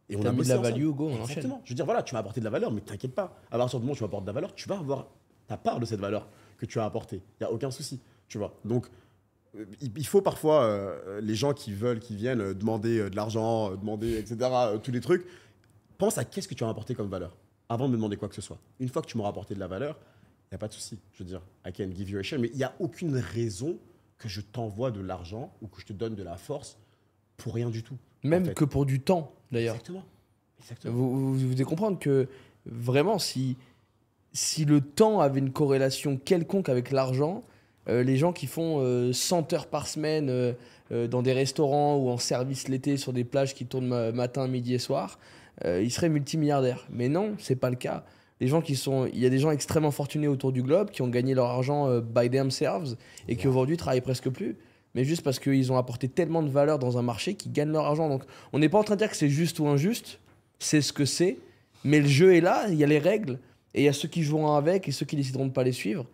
Et on T'as a mis de bossé la ensemble. value, go, on enchaîne. Exactement. Je veux dire, voilà, tu m'as apporté de la valeur, mais t'inquiète pas. À partir du moment où tu m'apportes de la valeur, tu vas avoir ta part de cette valeur que tu as apportée. Il n'y a aucun souci, tu vois. Donc, il faut parfois, les gens qui viennent demander de l'argent, demander, etc., tous les trucs, pense à qu'est-ce que tu as apporté comme valeur avant de me demander quoi que ce soit. Une fois que tu m'auras apporté de la valeur, il n'y a pas de souci. Je veux dire, I can give you a share, mais il n'y a aucune raison que je t'envoie de l'argent ou que je te donne de la force pour rien du tout. Même en fait. que pour du temps, d'ailleurs. Exactement. Exactement. Vous devez comprendre que vraiment, si le temps avait une corrélation quelconque avec l'argent, les gens qui font 100 heures par semaine dans des restaurants ou en service l'été sur des plages qui tournent matin, midi et soir, ils seraient multimilliardaires. Mais non, c'est pas le cas. Il y a des gens extrêmement fortunés autour du globe qui ont gagné leur argent by themselves et qui aujourd'hui travaillent presque plus. Mais juste parce qu'ils ont apporté tellement de valeur dans un marché qu'ils gagnent leur argent. Donc on n'est pas en train de dire que c'est juste ou injuste, c'est ce que c'est. Mais le jeu est là, il y a les règles, et il y a ceux qui joueront avec et ceux qui décideront de ne pas les suivre.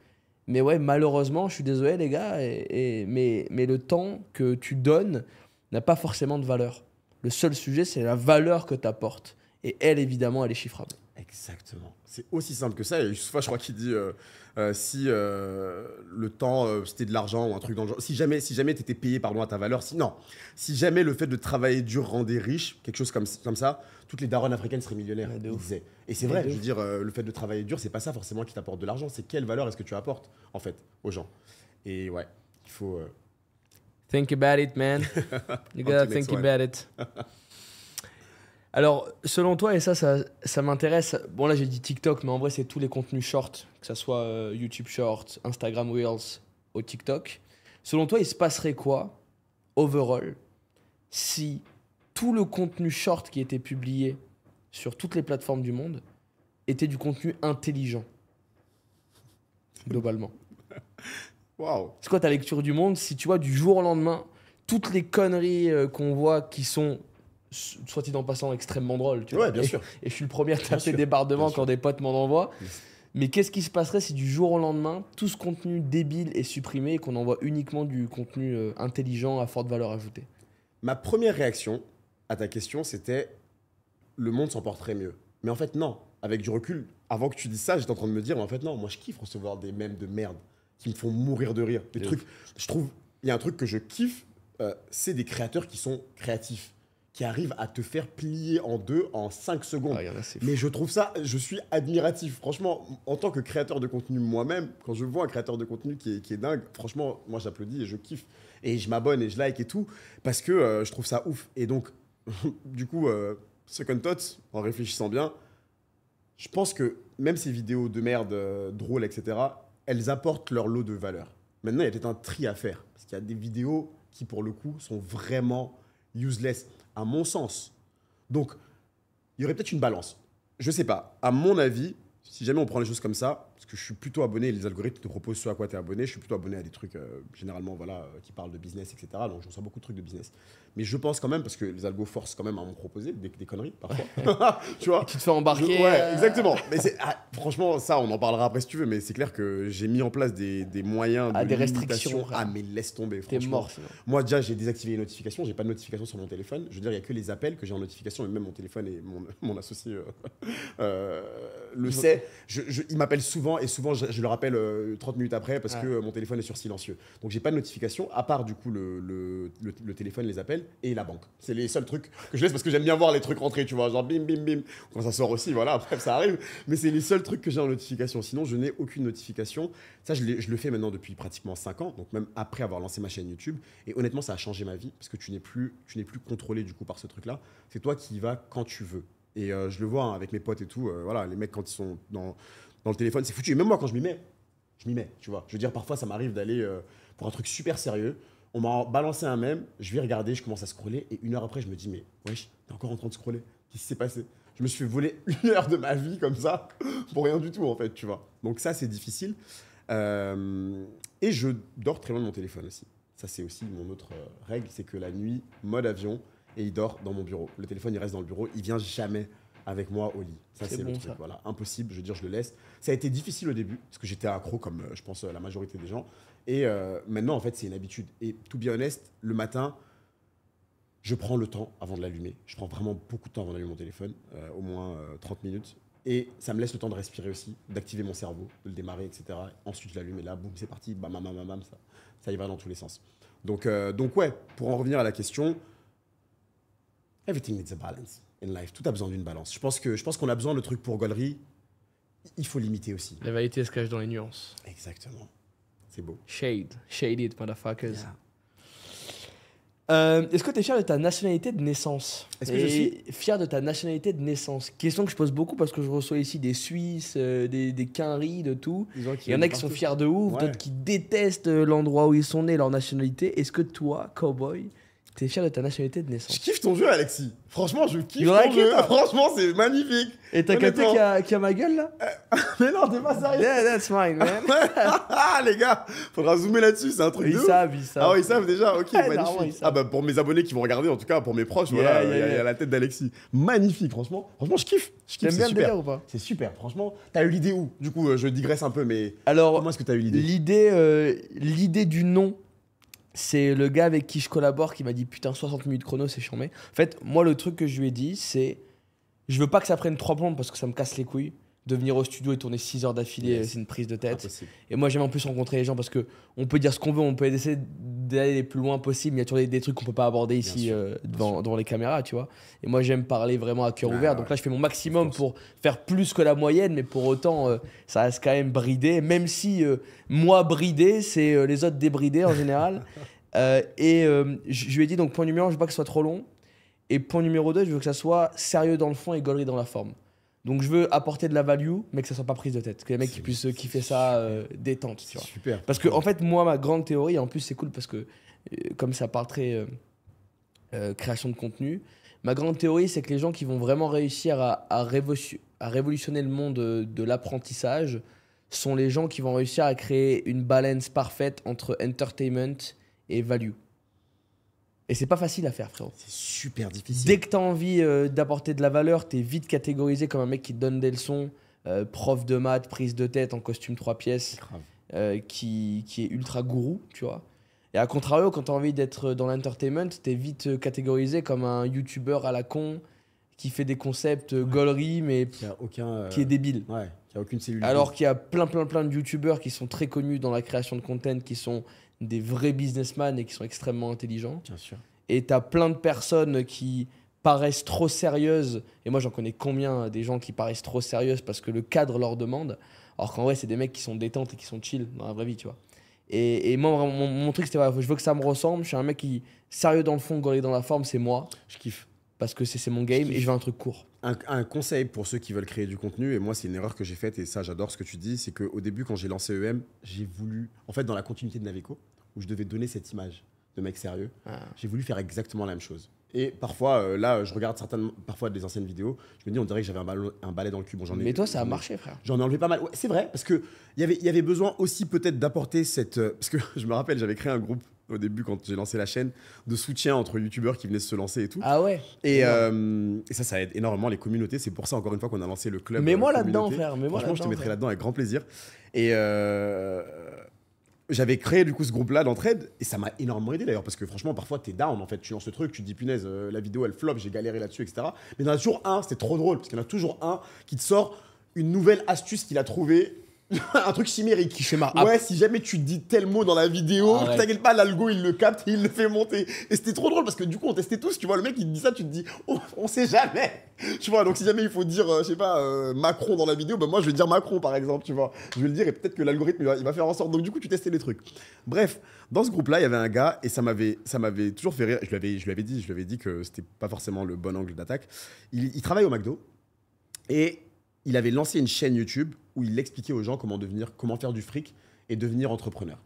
Mais ouais, malheureusement, je suis désolé les gars, mais le temps que tu donnes n'a pas forcément de valeur. Le seul sujet, c'est la valeur que tu apportes. Et elle, évidemment, elle est chiffrable. Exactement. C'est aussi simple que ça. Et Youssoufa, je crois qu'il dit si le temps c'était de l'argent ou un truc dans le genre. Si jamais tu étais payé à ta valeur. Si jamais le fait de travailler dur rendait riche, quelque chose comme ça, toutes les daronnes africaines seraient millionnaires. Ouais, de il ouf. disait. Et c'est Ouais, vrai, de je ouf. veux dire, le fait de travailler dur, c'est pas ça forcément qui t'apporte de l'argent. C'est quelle valeur est-ce que tu apportes, en fait, aux gens. Et ouais, il faut. Think about it, man. You gotta Okay, next think one. about it. Alors, selon toi, et ça m'intéresse, bon là j'ai dit TikTok, mais en vrai c'est tous les contenus shorts, que ce soit YouTube Shorts, Instagram Reels ou TikTok. Selon toi, il se passerait quoi, overall, si tout le contenu short qui était publié sur toutes les plateformes du monde était du contenu intelligent, globalement? Waouh! C'est quoi ta lecture du monde si tu vois du jour au lendemain toutes les conneries qu'on voit qui sont, soit dit en passant, extrêmement drôles, tu vois. Ouais, bien sûr. Et je suis le premier à taper sûr, débordement bien quand sûr. des potes m'en envoient. Yes. Mais qu'est-ce qui se passerait si du jour au lendemain tout ce contenu débile est supprimé et qu'on envoie uniquement du contenu intelligent à forte valeur ajoutée? Ma première réaction à ta question, c'était le monde s'en porterait mieux. Mais en fait, non. Avec du recul, avant que tu dises ça, j'étais en train de me dire, mais en fait, non, moi, je kiffe recevoir des mèmes de merde qui me font mourir de rire. Des De trucs, je trouve, il y a un truc que je kiffe, c'est des créateurs qui sont créatifs, qui arrivent à te faire plier en deux en 5 secondes. Ah, y en a, c'est fou. Mais je trouve ça, je suis admiratif. Franchement, en tant que créateur de contenu moi-même, quand je vois un créateur de contenu qui est dingue, franchement, moi j'applaudis et je kiffe. Et je m'abonne et je like et tout, parce que je trouve ça ouf. Et donc, du coup, second thoughts, en réfléchissant bien, je pense que même ces vidéos de merde, drôles, etc., elles apportent leur lot de valeur. Maintenant, il y a peut-être un tri à faire. Parce qu'il y a des vidéos qui, pour le coup, sont vraiment useless, à mon sens. Donc, il y aurait peut-être une balance. Je sais pas. À mon avis, si jamais on prend les choses comme ça, parce que je suis plutôt abonné, les algorithmes te proposent ce à quoi tu es abonné, je suis plutôt abonné à des trucs, généralement, voilà, qui parlent de business, etc. Donc, je reçois beaucoup de trucs de business. Mais je pense quand même, parce que les algos forcent quand même à me proposer des conneries, parfois. Tu vois, Tu te fais embarquer. Ouais, exactement. Mais franchement, ça, on en parlera après si tu veux, mais c'est clair que j'ai mis en place des moyens de des limitation. restrictions. Ah, mais laisse tomber, T'es franchement. mort sinon. Moi, déjà, j'ai désactivé les notifications. J'ai pas de notifications sur mon téléphone. Je veux dire, il y a que les appels que j'ai en notification. Et même mon téléphone et mon associé le sait. Il m'appelle souvent et souvent, je le rappelle 30 minutes après parce que mon téléphone est sur silencieux. Donc, j'ai pas de notification à part du coup le téléphone, les appels et la banque. C'est les seuls trucs que je laisse parce que j'aime bien voir les trucs rentrer, tu vois. Genre bim, bim, bim. Quand ça sort aussi, voilà, après ça arrive. Mais c'est les seuls trucs que j'ai en notification. Sinon, je n'ai aucune notification. Ça, je le fais maintenant depuis pratiquement 5 ans. Donc, même après avoir lancé ma chaîne YouTube. Et honnêtement, ça a changé ma vie parce que tu n'es plus contrôlé du coup par ce truc-là. C'est toi qui y vas quand tu veux. Et je le vois hein, avec mes potes et tout. Voilà, les mecs, quand ils sont dans le téléphone, c'est foutu. Et même moi, quand je m'y mets, tu vois. Je veux dire, parfois, ça m'arrive d'aller pour un truc super sérieux. On m'a balancé un mème, je vais regarder, je commence à scroller. Et 1 heure après, je me dis, mais wesh, t'es encore en train de scroller. Qu'est-ce qui s'est passé? Je me suis fait voler 1 heure de ma vie comme ça, pour rien du tout, en fait, tu vois. Donc ça, c'est difficile. Et je dors très loin de mon téléphone aussi. Ça, c'est aussi mon autre règle, c'est que la nuit, mode avion, et il dort dans mon bureau. Le téléphone, il reste dans le bureau, il vient jamais avec moi au lit. Ça, c'est bon, le truc, ça. voilà. Impossible, je veux dire, je le laisse. Ça a été difficile au début, parce que j'étais accro, comme je pense la majorité des gens. Et maintenant, en fait, c'est une habitude. Et to be honest, le matin, je prends le temps avant de l'allumer. Je prends vraiment beaucoup de temps avant d'allumer mon téléphone, au moins 30 minutes. Et ça me laisse le temps de respirer aussi, d'activer mon cerveau, de le démarrer, etc. Ensuite, je l'allume et là, boum, c'est parti, bam, bam, bam, bam, ça y va dans tous les sens. Donc ouais, pour en revenir à la question, everything needs a balance in life. Tout a besoin d'une balance. Je pense qu'on a besoin de trucs pour gaulerie. Il faut limiter aussi. La vérité se cache dans les nuances. Exactement. C'est beau. Shaded, motherfuckers. Yeah. Est-ce que tu es fier de ta nationalité de naissance? Est-ce que je suis fier de ta nationalité de naissance? Question que je pose beaucoup parce que je reçois ici des Suisses, des Quinri, de tout. Il y en a qui sont fiers de ouf, d'autres qui détestent l'endroit où ils sont nés, leur nationalité. Est-ce que toi, cowboy, t'es fier de ta nationalité de naissance? Je kiffe ton jeu, Alexis. Franchement, je kiffe You ton like jeu. it, hein? Franchement, c'est magnifique. Et t'as capté Honnêtement. qu'il y a ma gueule là? Mais non, t'es pas sérieux. Yeah, that's mine, man. Ah, les gars, faudra zoomer là-dessus, c'est un truc Ils de ouf. savent. Ah ouais, ils savent déjà, ok, Ouais, normalement, ils magnifique. savent. Ah bah pour mes abonnés qui vont regarder, en tout cas pour mes proches, Yeah, voilà, yeah, il y a la tête d'Alexis. Magnifique, franchement. Franchement, je kiffe. T'aimes c'est bien le super. délire ou pas? C'est super, franchement. T'as eu l'idée où? Du coup, je digresse un peu, mais Alors, comment est-ce que t'as eu l'idée? l'idée du nom, c'est le gars avec qui je collabore qui m'a dit putain 60 minutes chrono c'est chambé. En fait, moi le truc que je lui ai dit c'est je veux pas que ça prenne 3 plombes parce que ça me casse les couilles de venir au studio et tourner 6 heures d'affilée, Yes. c'est une prise de tête. Impossible. Et moi j'aime en plus rencontrer les gens parce que on peut dire ce qu'on veut, on peut essayer d'aller le plus loin possible, mais il y a toujours des trucs qu'on peut pas aborder ici sûr, devant les caméras, tu vois. Et moi j'aime parler vraiment à cœur Ah, ouvert, ouais. donc là je fais mon maximum Of pour faire plus que la moyenne, mais pour autant ça reste quand même bridé, même si moi bridé c'est les autres débridés en général. Je lui ai dit donc point numéro 1, je veux pas que ce soit trop long, et point numéro 2, je veux que ça soit sérieux dans le fond et gaulerie dans la forme. Donc je veux apporter de la value, mais que ça soit pas prise de tête. Que les mecs qui puissent kiffer ça détente, tu C'est vois. super. Parce que en fait, moi, ma grande théorie, en plus c'est cool parce que comme ça parle très création de contenu, ma grande théorie c'est que les gens qui vont vraiment réussir à révolutionner le monde de l'apprentissage sont les gens qui vont réussir à créer une balance parfaite entre entertainment et value. Et c'est pas facile à faire, frérot. C'est super difficile. Dès que tu as envie d'apporter de la valeur, tu es vite catégorisé comme un mec qui te donne des leçons, prof de maths, prise de tête en costume 3 pièces, Grave. qui est ultra gourou, tu vois. Et à contrario, quand tu as envie d'être dans l'entertainment, tu es vite catégorisé comme un youtubeur à la con qui fait des concepts gaulerie, mais Qui a aucun. qui est débile. Ouais, qui a aucune cellule. Alors qu'il y a plein de youtubeurs qui sont très connus dans la création de content, qui sont des vrais businessmen et qui sont extrêmement intelligents. Bien sûr. Et t'as plein de personnes qui paraissent trop sérieuses. Et moi, j'en connais combien des gens qui paraissent trop sérieuses parce que le cadre leur demande. Alors qu'en vrai, c'est des mecs qui sont détentes et qui sont chill dans la vraie vie, tu vois. Et moi, mon truc, c'était voilà, je veux que ça me ressemble. Je suis un mec qui, sérieux dans le fond, gaulerie dans la forme, c'est moi. Je kiffe. parce que c'est mon game et je veux un truc court. Un conseil pour ceux qui veulent créer du contenu, et moi c'est une erreur que j'ai faite, et ça j'adore ce que tu dis, c'est qu'au début quand j'ai lancé EM, j'ai voulu, en fait dans la continuité de Naveco, où je devais donner cette image de mec sérieux, j'ai voulu faire exactement la même chose. Et parfois, là, je regarde parfois des anciennes vidéos, je me dis, on dirait que j'avais un balai dans le cul. Bon, Mais toi, ça a marché, frère. J'en ai enlevé pas mal. Ouais, c'est vrai, parce qu'il y avait besoin aussi peut-être d'apporter cette... parce que je me rappelle, j'avais créé un groupe au début, quand j'ai lancé la chaîne, de soutien entre youtubeurs qui venaient se lancer et tout. Ah ouais. Et ça aide énormément les communautés. C'est pour ça, encore une fois, qu'on a lancé le club. Mais moi là-dedans, frère. Franchement, je te mettrai là-dedans avec grand plaisir. Et... j'avais créé du coup ce groupe-là d'entraide et ça m'a énormément aidé d'ailleurs parce que franchement parfois t'es down en fait, tu lances ce truc, tu te dis punaise la vidéo elle flop, j'ai galéré là-dessus etc. Mais il y en a toujours un, c'était trop drôle parce qu'il y en a toujours un qui te sort une nouvelle astuce qu'il a trouvée. Un truc chimérique. Qui fait marre. Ouais, si jamais tu dis tel mot dans la vidéo, t'inquiète pas, l'algo il le capte et il le fait monter. Et c'était trop drôle parce que du coup on testait tous, tu vois, le mec il te dit ça, tu te dis, oh, on sait jamais. Tu vois, donc si jamais il faut dire, je sais pas, Macron dans la vidéo, bah moi je vais dire Macron par exemple, tu vois. Je vais le dire et peut-être que l'algorithme il va faire en sorte. Donc du coup tu testais les trucs. Bref, dans ce groupe-là, il y avait un gars et ça m'avait toujours fait rire. Je lui avais dit que c'était pas forcément le bon angle d'attaque. Il travaille au McDo et il avait lancé une chaîne YouTube où il expliquait aux gens comment faire du fric et devenir entrepreneur.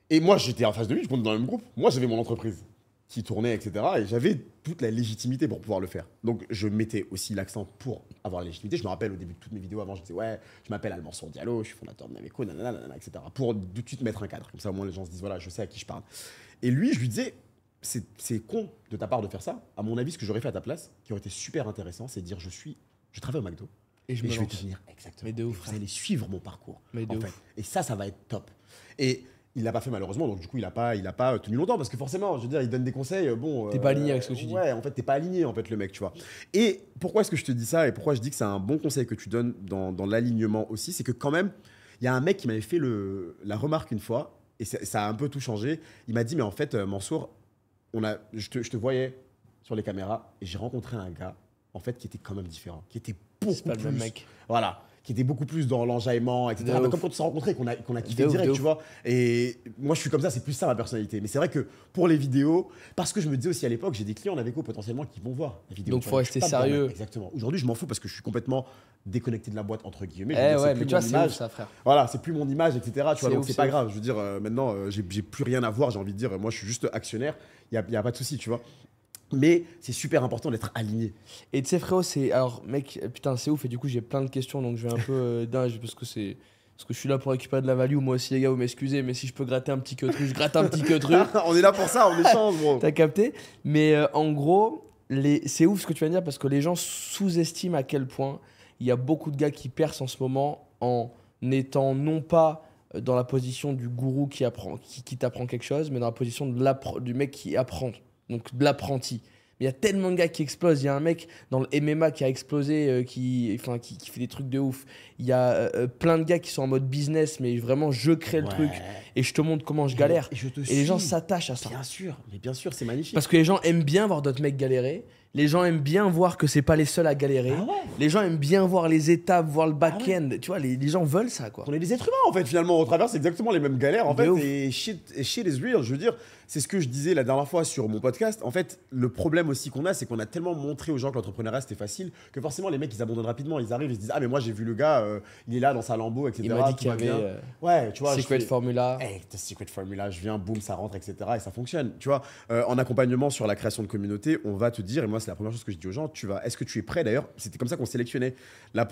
Et moi, j'étais en face de lui, je montais dans le même groupe. Moi, j'avais mon entreprise qui tournait, etc. Et j'avais toute la légitimité pour pouvoir le faire. Donc, je mettais aussi l'accent pour avoir la légitimité. Je me rappelle au début de toutes mes vidéos avant, je disais, ouais, je m'appelle Almansour Diallo, je suis fondateur de Naveco, nanana, etc. Pour tout de suite mettre un cadre. Comme ça, au moins, les gens se disent, voilà, je sais à qui je parle. Et lui, je lui disais, c'est con de ta part de faire ça. À mon avis, ce que j'aurais fait à ta place, qui aurait été super intéressant, c'est de dire, je travaille au McDo. Et je vais devenir exactement. Mais de ouf. Vous allez suivre mon parcours. Mais de ouf. Fait. Et ça va être top. Et il l'a pas fait malheureusement, donc du coup il a pas tenu longtemps parce que forcément, je veux dire, il donne des conseils. Bon. T'es pas aligné avec ce que tu dis. Ouais, en fait, t'es pas aligné en fait le mec, tu vois. Et pourquoi est-ce que je te dis ça et pourquoi je dis que c'est un bon conseil que tu donnes dans l'alignement aussi, c'est que quand même, il y a un mec qui m'avait fait la remarque une fois et ça a un peu tout changé. Il m'a dit mais en fait, Mansour, je te voyais sur les caméras et j'ai rencontré un gars en fait qui était quand même différent, qui était beaucoup pas plus. Le même mec. Voilà, qui était beaucoup plus dans l'enjaillement, etc. Comme quand on s'est rencontrés, qu'on a kiffé direct, tu vois. Et moi, je suis comme ça, c'est plus ça ma personnalité. Mais c'est vrai que pour les vidéos, parce que je me disais aussi à l'époque, j'ai des clients en Naveco potentiellement qui vont voir la vidéo. Donc, il faut rester sérieux. Exactement. Aujourd'hui, je m'en fous parce que je suis complètement déconnecté de la boîte, entre guillemets. Ouais, mais tu vois, c'est ouf, ça, frère. Voilà, c'est plus mon image, etc. Tu vois, donc ouf, c'est pas grave. Je veux dire, maintenant, j'ai plus rien à voir. J'ai envie de dire, moi, je suis juste actionnaire. Il n'y a pas de souci, tu vois. Mais c'est super important d'être aligné. Et tu sais, frérot, alors, mec, putain, c'est ouf. Et du coup, j'ai plein de questions, donc je vais un peu dingue parce que je suis là pour récupérer de la value. Moi aussi, les gars, vous m'excusez, mais si je peux gratter un petit queutru, je gratte un petit queutru. On est là pour ça, on échange, bro. T'as capté? Mais en gros, c'est ouf ce que tu viens de dire parce que les gens sous-estiment à quel point il y a beaucoup de gars qui percent en ce moment en étant non pas dans la position du gourou qui t'apprend quelque chose, mais dans la position du mec qui apprend. Donc de l'apprenti. Mais il y a tellement de gars qui explosent. Il y a un mec dans le MMA qui a explosé, qui fait des trucs de ouf. Il y a plein de gars qui sont en mode business, mais vraiment je crée le truc et je te montre comment je galère. Et les gens s'attachent à ça. Bien sûr, c'est magnifique. Parce que les gens aiment bien voir d'autres mecs galérer. Les gens aiment bien voir que c'est pas les seuls à galérer. Ah ouais. Les gens aiment bien voir les étapes, voir le back-end. Tu vois, les gens veulent ça, quoi. On est des êtres humains, en fait, finalement. On traverse exactement les mêmes galères, en fait. ouf. Et shit is real. Je veux dire, c'est ce que je disais la dernière fois sur mon podcast. En fait, le problème aussi qu'on a, c'est qu'on a tellement montré aux gens que l'entrepreneuriat, c'était facile, que forcément, les mecs, ils abandonnent rapidement. Ils arrivent, ils se disent, ah, mais moi, j'ai vu le gars, il est là dans sa Lambo, etc. Il m'a dit qu'il y avait ouais, tu vois, Secret Formula. Secret Formula, je viens, boum, ça rentre, etc. Et ça fonctionne. Tu vois, en accompagnement sur la création de communauté, on va te dire, et moi, c'est la première chose que je dis aux gens, est-ce que tu es prêt d'ailleurs? C'était comme ça qu'on sélectionnait la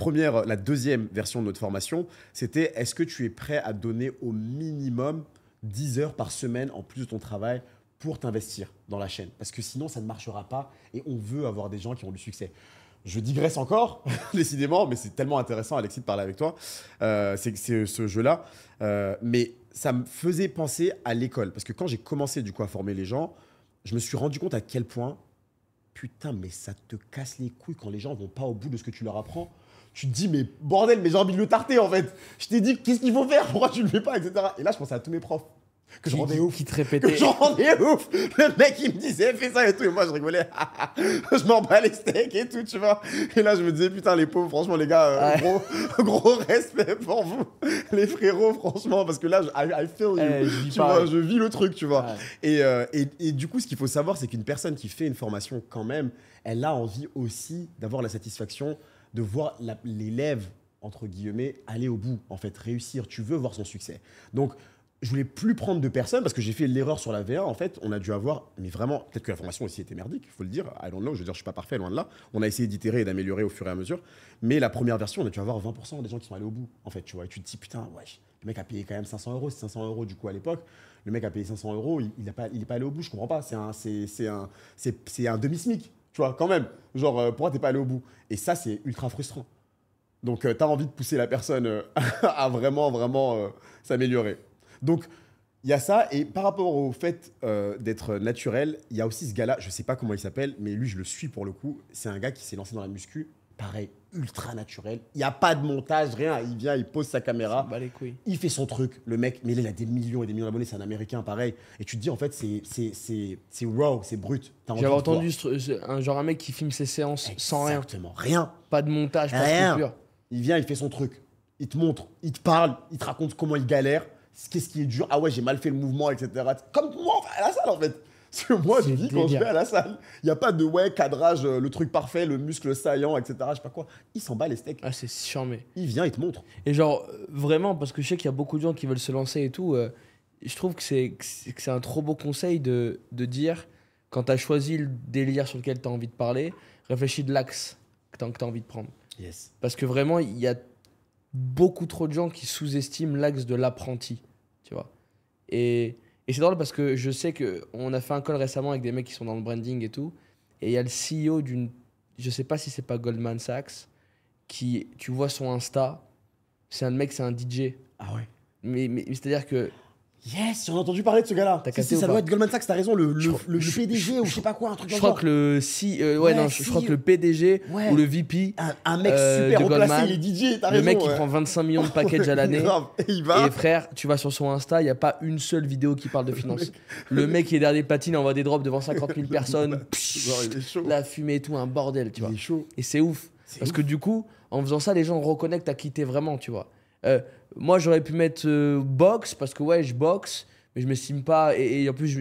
deuxième version de notre formation. C'était est-ce que tu es prêt à donner au minimum 10 heures par semaine en plus de ton travail pour t'investir dans la chaîne? Parce que sinon, ça ne marchera pas et on veut avoir des gens qui ont du succès. Je digresse encore, décidément, mais c'est tellement intéressant, Alexis, de parler avec toi. C'est ce jeu-là. Mais ça me faisait penser à l'école. Parce que quand j'ai commencé du coup à former les gens, je me suis rendu compte à quel point putain, mais ça te casse les couilles quand les gens vont pas au bout de ce que tu leur apprends. Tu te dis, mais bordel, mais j'ai envie de le tarter en fait. Je t'ai dit, qu'est-ce qu'il faut faire? Pourquoi tu le fais pas, etc. Et là, je pensais à tous mes profs. Que je rendais ouf. Qui te Que répétait. je rendais ouf. Le mec, il me disait, fais ça et tout. Et moi, je rigolais. Je m'en bats les steaks et tout, tu vois. Et là, je me disais, putain, les pauvres, franchement, les gars, gros respect pour vous. Les frérots, franchement. Parce que là, I feel you. Tu vois, je vis le truc, tu vois. Et du coup, ce qu'il faut savoir, c'est qu'une personne qui fait une formation, quand même, elle a envie aussi d'avoir la satisfaction de voir l'élève, entre guillemets, aller au bout, en fait, réussir. Tu veux voir son succès. Donc, je voulais plus prendre de personnes parce que j'ai fait l'erreur sur la V1. En fait, on a dû avoir, mais vraiment, peut-être que la formation aussi était merdique, il faut le dire. I don't know, je veux dire, je suis pas parfait, loin de là. On a essayé d'itérer et d'améliorer au fur et à mesure. Mais la première version, on a dû avoir 20% des gens qui sont allés au bout, en fait, tu vois. Et tu te dis, putain, ouais, le mec a payé quand même 500 €, c'est 500 € du coup à l'époque. Le mec a payé 500 €, il est pas allé au bout, je comprends pas. C'est un demi-SMIC, tu vois, quand même. Genre, pourquoi t'es pas allé au bout? Et ça, c'est ultra frustrant. Donc, tu as envie de pousser la personne à vraiment s'améliorer. Donc, il y a ça. Et par rapport au fait d'être naturel, il y a aussi ce gars-là, je ne sais pas comment il s'appelle, mais lui, je le suis pour le coup. C'est un gars qui s'est lancé dans la muscu. Pareil, ultra naturel. Il n'y a pas de montage, rien. Il vient, il pose sa caméra. Bah les couilles. Il fait son truc. Le mec, mais il a des millions et des millions d'abonnés. C'est un Américain, pareil. Et tu te dis, en fait, c'est raw, c'est brut. J'avais entendu un mec qui filme ses séances sans rien. Exactement. Rien. Pas de montage, pas Rien. de coupure. Il vient, il fait son truc. Il te montre, il te parle, il te raconte comment il galère, qu'est-ce qui est dur. Ah ouais, j'ai mal fait le mouvement, etc. Comme moi, à la salle, en fait. Parce que moi, je vis quand je vais à la salle. Il n'y a pas de cadrage, le truc parfait, le muscle saillant, etc. Je sais pas quoi. Il s'en bat les steaks. Ah, c'est charmé. Il vient, il te montre. Et genre, vraiment, parce que je sais qu'il y a beaucoup de gens qui veulent se lancer et tout, je trouve que c'est un trop beau conseil de dire, quand tu as choisi le délire sur lequel tu as envie de parler, réfléchis de l'axe que tu as envie de prendre. Yes. Parce que vraiment, il y a beaucoup trop de gens qui sous-estiment l'axe de l'apprenti, tu vois. Et c'est drôle parce que je sais qu'on a fait un call récemment avec des mecs qui sont dans le branding et tout, et il y a le CEO d'une, je sais pas si c'est pas Goldman Sachs, qui, tu vois son Insta, c'est un mec, c'est un DJ. Ah ouais. Mais c'est-à-dire que... Yes, j'en ai entendu parler de ce gars-là. capté ou ça pas doit être Goldman Sachs, t'as raison, le PDG ou je sais pas quoi, un truc Je comme crois ça. que le je crois que le PDG ou le VP un mec super de haut Goldman, placé, il est DJ, t'as le raison. mec qui prend 25 millions de packages à l'année. Grave. Et il va. Et frère, tu vas sur son Insta, il n'y a pas une seule vidéo qui parle de finance. Le mec qui est derrière des platines envoie des drops devant 50 000 personnes. Genre, il est chaud. La fumée et tout, un bordel, tu vois. Il est chaud. Et c'est ouf. Parce que du coup, en faisant ça, les gens reconnectent à qui t'es vraiment, tu vois. Moi, j'aurais pu mettre boxe, parce que ouais, je boxe, mais je m'estime pas. Et en plus,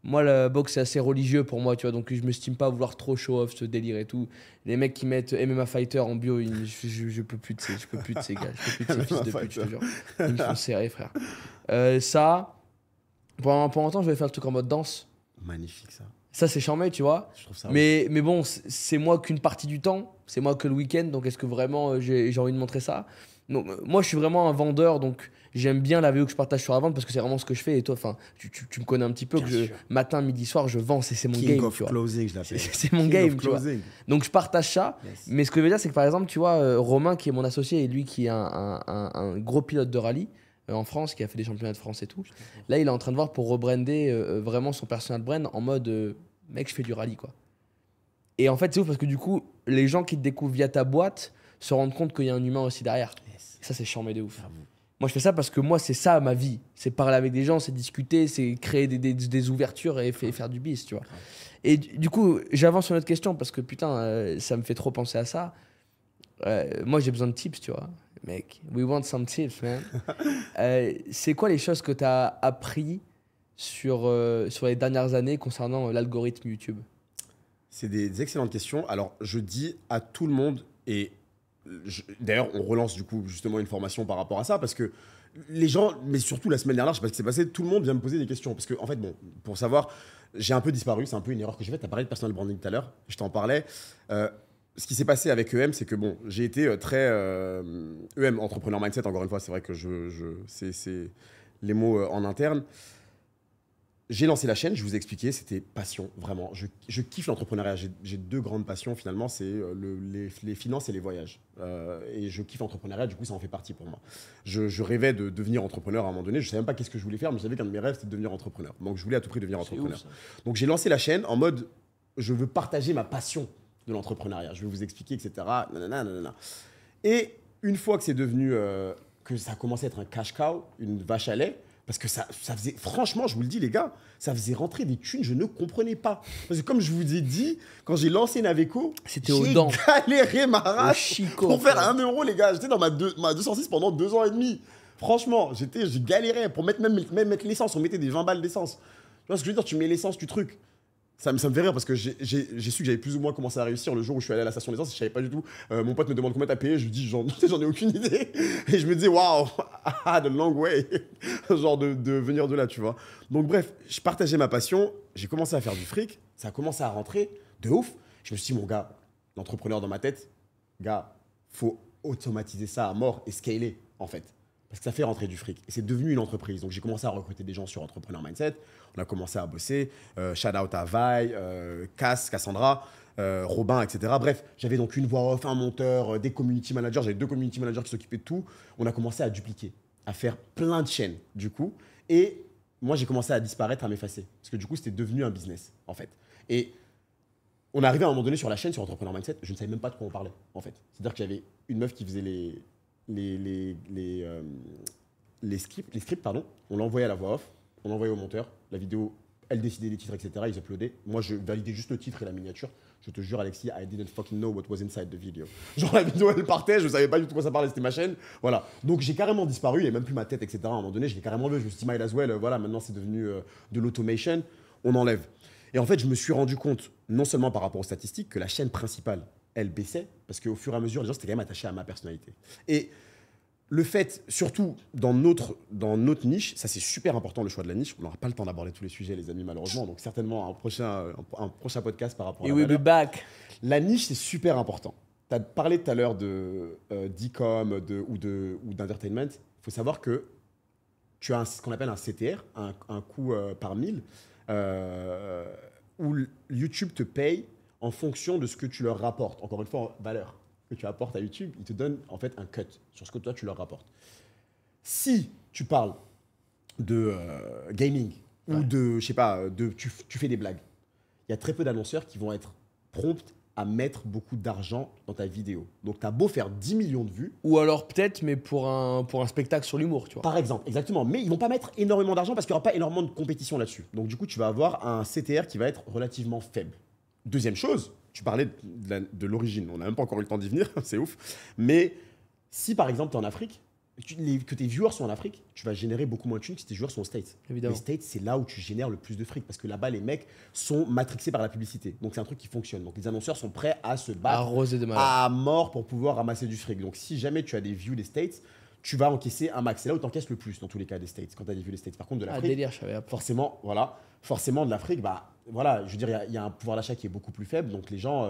moi, la boxe, c'est assez religieux pour moi, tu vois. Donc, je m'estime pas vouloir trop show-off, ce délire et tout. Les mecs qui mettent MMA Fighter en bio, je peux plus de ces gars. Je peux plus de ces fils de pute, je te jure. Ils me font serrer, frère. Ça, pendant longtemps, je vais faire le truc en mode danse. Magnifique, ça. Ça, c'est charmé, tu vois. Je trouve ça. Mais bon, c'est moi qu'une partie du temps. C'est moi que le week-end. Donc, est-ce que vraiment j'ai envie de montrer ça? Donc, moi, je suis vraiment un vendeur. Donc, j'aime bien la vidéo que je partage sur la vente parce que c'est vraiment ce que je fais. Et toi, tu me connais un petit peu. Matin, midi, soir, je vends. C'est mon game. Of closing, je l'appelle. C'est mon game, tu vois. Donc, je partage ça. Yes. Mais ce que je veux dire, c'est que par exemple, tu vois, Romain, qui est mon associé et lui qui est un gros pilote de rallye en France, qui a fait des championnats de France et tout. Là, il est en train de voir pour rebrander vraiment son personal brand en mode mec, je fais du rallye, quoi. Et en fait, c'est ouf parce que du coup, les gens qui te découvrent via ta boîte se rendent compte qu'il y a un humain aussi derrière. Yes. Et ça, c'est charmé de ouf. Moi, je fais ça parce que moi, c'est ça ma vie. C'est parler avec des gens, c'est discuter, c'est créer des ouvertures et faire du biz, tu vois. Et du coup, j'avance sur notre question parce que putain, ça me fait trop penser à ça. Moi, j'ai besoin de tips, tu vois. Mec, we want some tips, man. C'est quoi les choses que tu as appris sur les dernières années concernant l'algorithme YouTube? C'est des excellentes questions. Alors, je dis à tout le monde, et d'ailleurs, on relance du coup justement une formation par rapport à ça, parce que les gens, mais surtout la semaine dernière, je sais pas ce qui s'est passé, tout le monde vient me poser des questions. Parce que, en fait, bon, pour savoir, j'ai un peu disparu, c'est un peu une erreur que j'ai faite. Tu as parlé de personal branding tout à l'heure, je t'en parlais. Ce qui s'est passé avec EM, c'est que bon, j'ai été très EM, entrepreneur mindset, encore une fois, c'est vrai que c'est les mots en interne. J'ai lancé la chaîne, je vous ai expliqué, c'était passion, vraiment. Je kiffe l'entrepreneuriat. J'ai deux grandes passions, finalement, c'est les finances et les voyages. Et je kiffe l'entrepreneuriat, du coup, ça en fait partie pour moi. Je rêvais de devenir entrepreneur à un moment donné. Je ne savais même pas qu'est-ce que je voulais faire, mais je savais qu'un de mes rêves, c'était de devenir entrepreneur. Donc, je voulais à tout prix devenir entrepreneur. Ouf, donc, j'ai lancé la chaîne en mode, je veux partager ma passion de l'entrepreneuriat. Je vais vous expliquer, etc. Nanana. Et une fois que c'est devenu, que ça a commencé à être un cash cow, une vache à lait, Parce que ça faisait, franchement, je vous le dis les gars, ça faisait rentrer des thunes, je ne comprenais pas. Parce que comme je vous ai dit, quand j'ai lancé Naveco, C'était aux dents. j'ai galéré ma Au race chicot, pour faire frère. 1 euro les gars. J'étais dans ma 206 pendant 2 ans et demi. Franchement, j'ai galéré pour mettre même mettre l'essence, on mettait des 20 balles d'essence. Tu vois ce que je veux dire, tu mets l'essence, tu trucs. Ça me fait rire parce que j'ai su que j'avais plus ou moins commencé à réussir le jour où je suis allé à la station d'essence. Je savais pas du tout. Mon pote me demande combien t'as payé. Je lui dis, j'en ai aucune idée. Et je me dis, waouh, the long way. Genre de venir de là, tu vois. Donc, bref, je partageais ma passion. J'ai commencé à faire du fric. Ça a commencé à rentrer de ouf. Je me suis dit, mon gars, l'entrepreneur dans ma tête, gars, faut automatiser ça à mort et scaler, en fait. Parce que ça fait rentrer du fric. Et c'est devenu une entreprise. Donc, j'ai commencé à recruter des gens sur Entrepreneur Mindset. On a commencé à bosser. Shout out à Vi, Cassandra, Robin, etc. Bref, j'avais donc une voix off, un monteur, des community managers. J'avais 2 community managers qui s'occupaient de tout. On a commencé à dupliquer, à faire plein de chaînes, du coup. Et moi, j'ai commencé à disparaître, à m'effacer. Parce que du coup, c'était devenu un business, en fait. Et on est arrivé à un moment donné sur la chaîne, sur Entrepreneur Mindset. Je ne savais même pas de quoi on parlait, en fait. C'est-à-dire qu'il y avait une meuf qui faisait les scripts, pardon. On l'envoyait à la voix off, on l'envoyait au monteur, la vidéo, elle décidait des titres, etc. Ils uploadaient. Moi, je validais juste le titre et la miniature. Je te jure, Alexis, I didn't fucking know what was inside the video. Genre, la vidéo, elle partait, je savais pas du tout quoi ça parlait, c'était ma chaîne. Voilà. Donc, j'ai carrément disparu, il n'y avait même plus ma tête, etc. À un moment donné, je l'ai carrément vu. Je me suis dit, might as well, voilà, maintenant, c'est devenu de l'automation. On enlève. Et en fait, je me suis rendu compte, non seulement par rapport aux statistiques, que la chaîne principale, elle baissait, parce qu'au fur et à mesure, les gens s'étaient quand même attachés à ma personnalité. Et le fait, surtout dans notre niche, ça c'est super important le choix de la niche. On n'aura pas le temps d'aborder tous les sujets, les amis, malheureusement. Donc certainement un prochain podcast par rapport à Et la we'll be valeur. back. La niche, c'est super important. Tu as parlé tout à l'heure d'e-com ou d'entertainment. Il faut savoir que tu as ce qu'on appelle un CTR, un coût par 1000, où YouTube te paye en fonction de ce que tu leur rapportes. Encore une fois, valeur que tu apportes à YouTube, ils te donnent en fait un cut sur ce que toi tu leur rapportes. Si tu parles de gaming ou de, je sais pas, tu fais des blagues, il y a très peu d'annonceurs qui vont être prompts à mettre beaucoup d'argent dans ta vidéo. Donc tu as beau faire 10 millions de vues. Ou alors peut-être, mais pour un spectacle sur l'humour, tu vois. Par exemple, exactement. Mais ils vont pas mettre énormément d'argent parce qu'il n'y aura pas énormément de compétition là-dessus. Donc du coup, tu vas avoir un CTR qui va être relativement faible. Deuxième chose, tu parlais de l'origine. On n'a même pas encore eu le temps d'y venir, c'est ouf. Mais si par exemple tu es en Afrique, que tes viewers sont en Afrique, tu vas générer beaucoup moins de thunes que si tes viewers sont aux States. Évidemment. Les States, c'est là où tu génères le plus de fric parce que là-bas, les mecs sont matrixés par la publicité. Donc c'est un truc qui fonctionne. Donc les annonceurs sont prêts à se battre Arrosé de malade. à mort pour pouvoir ramasser du fric. Donc si jamais tu as des views des States, tu vas encaisser un max. C'est là où tu encaisses le plus dans tous les cas des States, quand tu as des views des States. Par contre, de Ah, l'Afrique, délire, je savais pas. forcément de l'Afrique, bah voilà, je veux dire, il y a un pouvoir d'achat qui est beaucoup plus faible, donc les gens,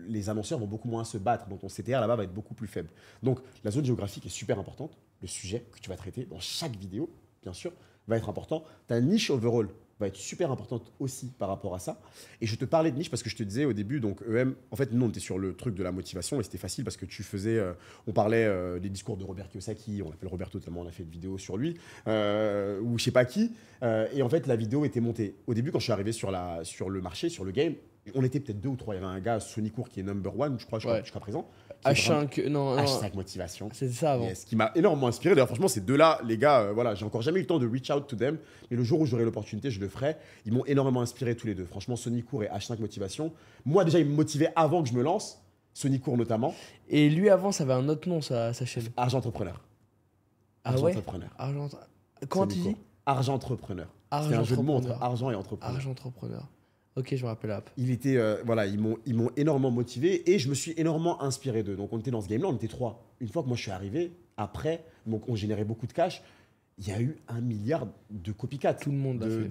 les annonceurs vont beaucoup moins se battre, donc ton CTR là-bas va être beaucoup plus faible. Donc la zone géographique est super importante, le sujet que tu vas traiter dans chaque vidéo, bien sûr, va être important. Ta niche overall va être super importante aussi par rapport à ça. Et je te parlais de niche parce que je te disais au début, donc EM, en fait, nous, on était sur le truc de la motivation et c'était facile parce que tu faisais, on parlait des discours de Robert Kiyosaki, on l'appelle Roberto tellement on a fait une vidéo sur lui, ou je sais pas qui. Et en fait, la vidéo était montée. Au début, quand je suis arrivé sur le marché, sur le game, on était peut-être 2 ou 3. Il y avait un gars, Sonicourt, qui est number 1, je crois, jusqu'à présent. H5, non. H5 motivation. C'était ça avant. Yes, qui m'a énormément inspiré. D'ailleurs, franchement, ces deux-là, les gars, voilà, j'ai encore jamais eu le temps de reach out to them, mais le jour où j'aurai l'opportunité, je le ferai. Ils m'ont énormément inspiré tous les deux. Franchement, Sonicourt et H5 Motivation. Moi, déjà, ils me motivaient avant que je me lance. Sonicourt notamment. Et lui, avant, ça avait un autre nom, sa chaîne. Argent Entrepreneur. Ah Argent ouais Entrepreneur. Argent. Comment tu dis Argent Entrepreneur. C'est Argent un jeu de mots entre Entrepreneur. argent et entrepreneur. Argent Entrepreneur. Ok, je me rappelle la app. Il était, voilà, ils m'ont énormément motivé et je me suis énormément inspiré d'eux. Donc on était dans ce game-là, on était 3. Une fois que moi je suis arrivé, après, donc on générait beaucoup de cash. Il y a eu 1 milliard de copycats. Tout le monde l'a fait.